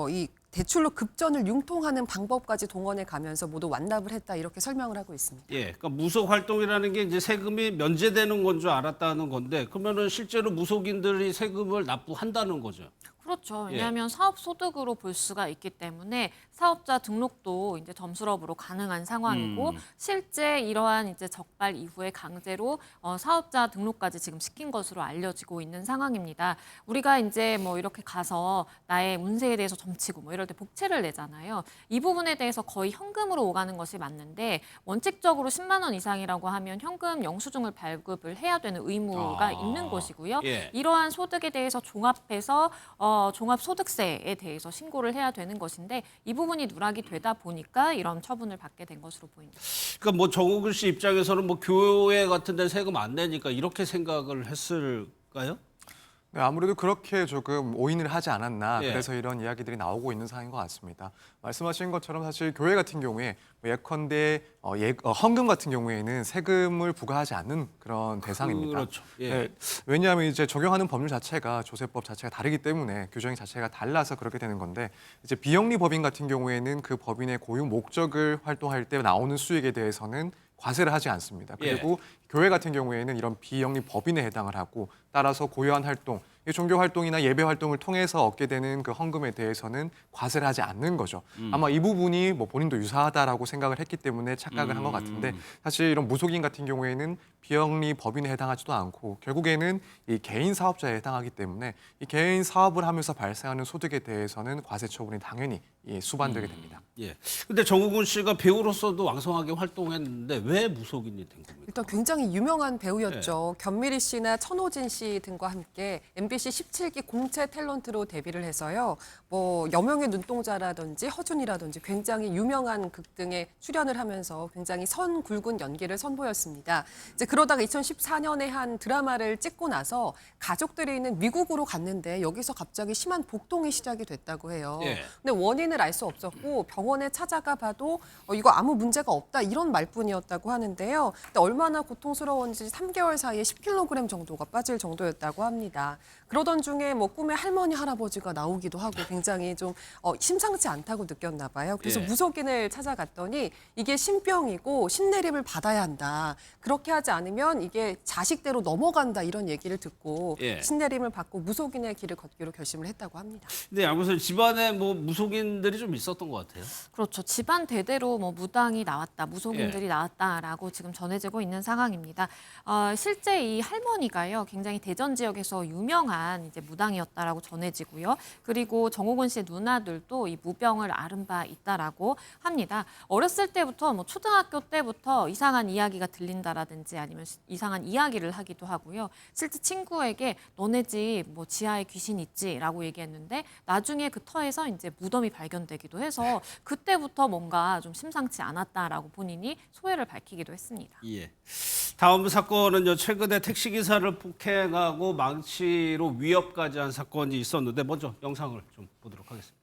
이 대출로 급전을 융통하는 방법까지 동원해 가면서 모두 완납을 했다 이렇게 설명을 하고 있습니다. 예, 그러니까 무속 활동이라는 게 이제 세금이 면제되는 건 줄 알았다는 건데 그러면은 실제로 무속인들이 세금을 납부한다는 거죠. 그렇죠. 왜냐하면 사업 소득으로 볼 수가 있기 때문에 사업자 등록도 이제 점술업으로 가능한 상황이고 실제 이러한 이제 적발 이후에 강제로 사업자 등록까지 지금 시킨 것으로 알려지고 있는 상황입니다. 우리가 이제 뭐 이렇게 가서 나의 운세에 대해서 점치고 뭐 이럴 때 복채를 내잖아요. 이 부분에 대해서 거의 현금으로 오가는 것이 맞는데 원칙적으로 10만 원 이상이라고 하면 현금 영수증을 발급을 해야 되는 의무가 있는 것이고요. 이러한 소득에 대해서 종합해서 종합소득세에 대해서 신고를 해야 되는 것인데 이 부분이 누락이 되다 보니까 이런 처분을 받게 된 것으로 보입니다. 그러니까 뭐 정옥은 씨 입장에서는 뭐 교회 같은 데 세금 안 내니까 이렇게 생각을 했을까요? 네, 아무래도 그렇게 조금 오인을 하지 않았나 그래서 이런 이야기들이 나오고 있는 상황인 것 같습니다. 말씀하신 것처럼 사실 교회 같은 경우에 예컨대 헌금 같은 경우에는 세금을 부과하지 않는 그런 대상입니다. 그렇죠. 네, 왜냐하면 이제 적용하는 법률 자체가 조세법 자체가 다르기 때문에 규정이 자체가 달라서 그렇게 되는 건데 이제 비영리 법인 같은 경우에는 그 법인의 고유 목적을 활동할 때 나오는 수익에 대해서는 과세를 하지 않습니다. 그리고 교회 같은 경우에는 이런 비영리 법인에 해당을 하고 따라서 고유한 활동, 종교 활동이나 예배 활동을 통해서 얻게 되는 그 헌금에 대해서는 과세를 하지 않는 거죠. 아마 이 부분이 뭐 본인도 유사하다라고 생각을 했기 때문에 착각을 한 것 같은데 사실 이런 무속인 같은 경우에는 비영리 법인에 해당하지도 않고 결국에는 이 개인 사업자에 해당하기 때문에 이 개인 사업을 하면서 발생하는 소득에 대해서는 과세 처분이 당연히 수반되게 됩니다. 예. 근데 정우근 씨가 배우로서도 왕성하게 활동했는데 왜 무속인이 된 겁니까? 일단 굉장히 유명한 배우였죠. 견미리 씨나 천호진 씨 등과 함께 MBC 17기 공채 탤런트로 데뷔를 해서요. 뭐 여명의 눈동자라든지 허준이라든지 굉장히 유명한 극 등에 출연을 하면서 굉장히 선 굵은 연기를 선보였습니다. 이제 그러다가 2014년에 한 드라마를 찍고 나서 가족들이 있는 미국으로 갔는데 여기서 갑자기 심한 복통이 시작이 됐다고 해요. 근데 원인을 알 수 없었고 병원에 찾아가 봐도 이거 아무 문제가 없다 이런 말뿐이었다고 하는데요. 근데 얼마나 고통스러웠는지 3개월 사이에 10kg 정도가 빠질 정도였다고 합니다. 그러던 중에 뭐 꿈에 할머니 할아버지가 나오기도 하고 굉장히 좀 심상치 않다고 느꼈나 봐요. 그래서 무속인을 찾아갔더니 이게 신병이고 신내림을 받아야 한다. 그렇게 하지 않으면 이게 자식대로 넘어간다 이런 얘기를 듣고 신내림을 받고 무속인의 길을 걷기로 결심을 했다고 합니다. 근데 양 교수님 집안에 뭐 무속인들이 좀 있었던 것 같아요. 그렇죠. 집안 대대로 뭐 무당이 나왔다, 무속인들이 나왔다라고 지금 전해지고 있는 상황입니다. 실제 이 할머니가요, 굉장히 대전 지역에서 유명한 이제 무당이었다라고 전해지고요. 그리고 정호근 씨의 누나들도 이 무병을 앓은 바 있다라고 합니다. 어렸을 때부터 뭐 초등학교 때부터 이상한 이야기가 들린다라든지 아니면 이상한 이야기를 하기도 하고요. 실제 친구에게 너네 집 뭐 지하에 귀신 있지라고 얘기했는데 나중에 그 터에서 이제 무덤이 발견되기도 해서 그때부터 뭔가 좀 심상치 않았다라고 본인이 소회를 밝히기도 했습니다. 예. 다음 사건은요. 최근에 택시기사를 폭행하고 망치로 위협까지 한 사건이 있었는데 먼저 영상을 좀 보도록 하겠습니다.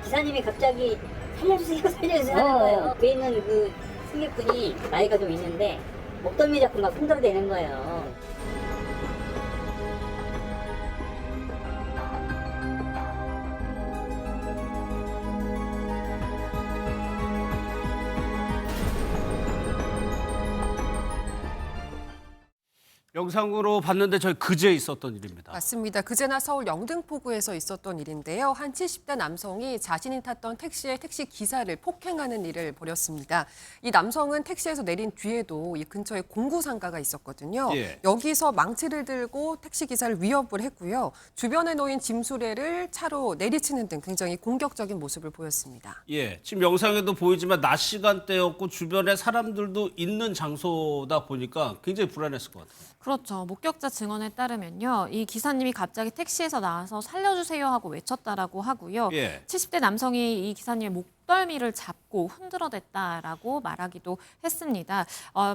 기사님이 갑자기 살려주세요, 살려주세요 하는 거예요. 뒤에 있는 그 승객분이 나이가 좀 있는데 목덜미 잡고 막 흔들어대는 거예요. 영상으로 봤는데 저희 그제 있었던 일입니다. 맞습니다. 그제나 서울 영등포구에서 있었던 일인데요. 한 70대 남성이 자신이 탔던 택시의 택시 기사를 폭행하는 일을 벌였습니다. 이 남성은 택시에서 내린 뒤에도 이 근처에 공구상가가 있었거든요. 여기서 망치를 들고 택시 기사를 위협을 했고요. 주변에 놓인 짐수레를 차로 내리치는 등 굉장히 공격적인 모습을 보였습니다. 예, 지금 영상에도 보이지만 낮 시간대였고 주변에 사람들도 있는 장소다 보니까 굉장히 불안했을 것 같아요. 그렇죠. 목격자 증언에 따르면요. 이 기사님이 갑자기 택시에서 나와서 살려주세요 하고 외쳤다라고 하고요. 70대 남성이 이 기사님의 목덜미를 잡고 흔들어댔다라고 말하기도 했습니다.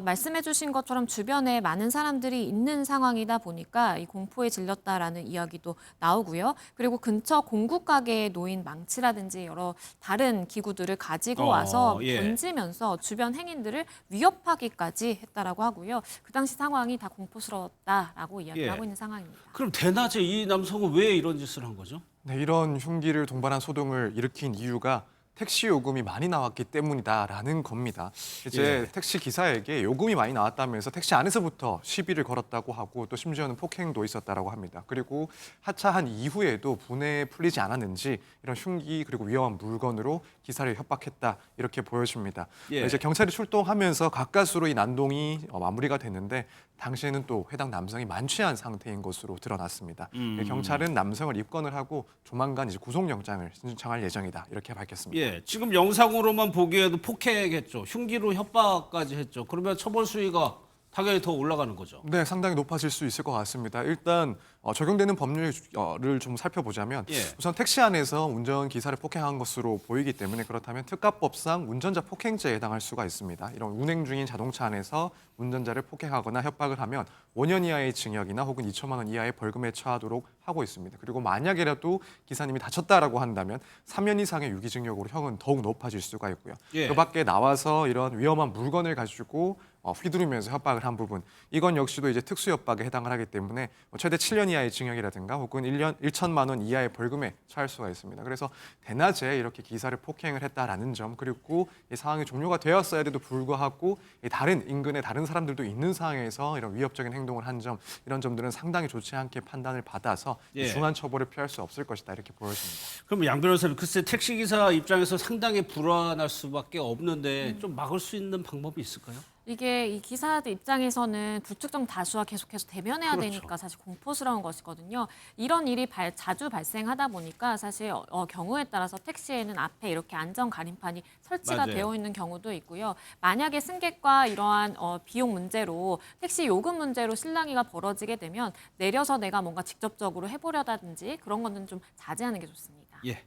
말씀해 주신 것처럼 주변에 많은 사람들이 있는 상황이다 보니까 이 공포에 질렸다라는 이야기도 나오고요. 그리고 근처 공구 가게에 놓인 망치라든지 여러 다른 기구들을 가지고 와서 던지면서 주변 행인들을 위협하기까지 했다라고 하고요. 그 당시 상황이 다 공포스러웠다라고 이야기하고 있는 상황입니다. 그럼 대낮에 이 남성은 왜 이런 짓을 한 거죠? 네, 이런 흉기를 동반한 소동을 일으킨 이유가 택시 요금이 많이 나왔기 때문이다라는 겁니다. 이제 택시 기사에게 요금이 많이 나왔다면서 택시 안에서부터 시비를 걸었다고 하고 또 심지어는 폭행도 있었다라고 합니다. 그리고 하차한 이후에도 분에 풀리지 않았는지 이런 흉기 그리고 위험한 물건으로 기사를 협박했다 이렇게 보여집니다. 이제 경찰이 출동하면서 가까스로 이 난동이 마무리가 됐는데 당시에는 또 해당 남성이 만취한 상태인 것으로 드러났습니다. 경찰은 남성을 입건을 하고 조만간 이제 구속영장을 신청할 예정이다 이렇게 밝혔습니다. 지금 영상으로만 보기에도 폭행했죠. 흉기로 협박까지 했죠. 그러면 처벌 수위가 당연히 더 올라가는 거죠. 네, 상당히 높아질 수 있을 것 같습니다. 일단 적용되는 법률을 좀 살펴보자면 예. 우선 택시 안에서 운전기사를 폭행한 것으로 보이기 때문에 그렇다면 특가법상 운전자 폭행죄에 해당할 수가 있습니다. 이런 운행 중인 자동차 안에서 운전자를 폭행하거나 협박을 하면 5년 이하의 징역이나 혹은 2천만 원 이하의 벌금에 처하도록 하고 있습니다. 그리고 만약에라도 기사님이 다쳤다라고 한다면 3년 이상의 유기징역으로 형은 더욱 높아질 수가 있고요. 예. 그 밖에 나와서 이런 위험한 물건을 가지고 휘두르면서 협박을 한 부분, 이건 역시도 이제 특수협박에 해당을 하기 때문에 최대 7년 이하의 징역이라든가 혹은 1천만 원 이하의 벌금에 처할 수가 있습니다. 그래서 대낮에 이렇게 기사를 폭행을 했다라는 점, 그리고 이 상황이 종료가 되었어야에도 불구하고 이 다른 인근의 다른 사람들도 있는 상황에서 이런 위협적인 행동을 한 점, 이런 점들은 상당히 좋지 않게 판단을 받아서 예. 중한 처벌을 피할 수 없을 것이다, 이렇게 보여집니다. 그럼 양 변호사님, 글쎄 택시기사 입장에서 상당히 불안할 수밖에 없는데 좀 막을 수 있는 방법이 있을까요? 이게 이 기사들 입장에서는 불특정 다수와 계속해서 대면해야 그렇죠. 되니까 사실 공포스러운 것이거든요. 이런 일이 자주 발생하다 보니까 사실 경우에 따라서 택시에는 앞에 이렇게 안전 가림판이 설치가 맞아요. 되어 있는 경우도 있고요. 만약에 승객과 이러한 비용 문제로 택시 요금 문제로 실랑이가 벌어지게 되면 내려서 내가 뭔가 직접적으로 해보려다든지 그런 거는 좀 자제하는 게 좋습니다. 예.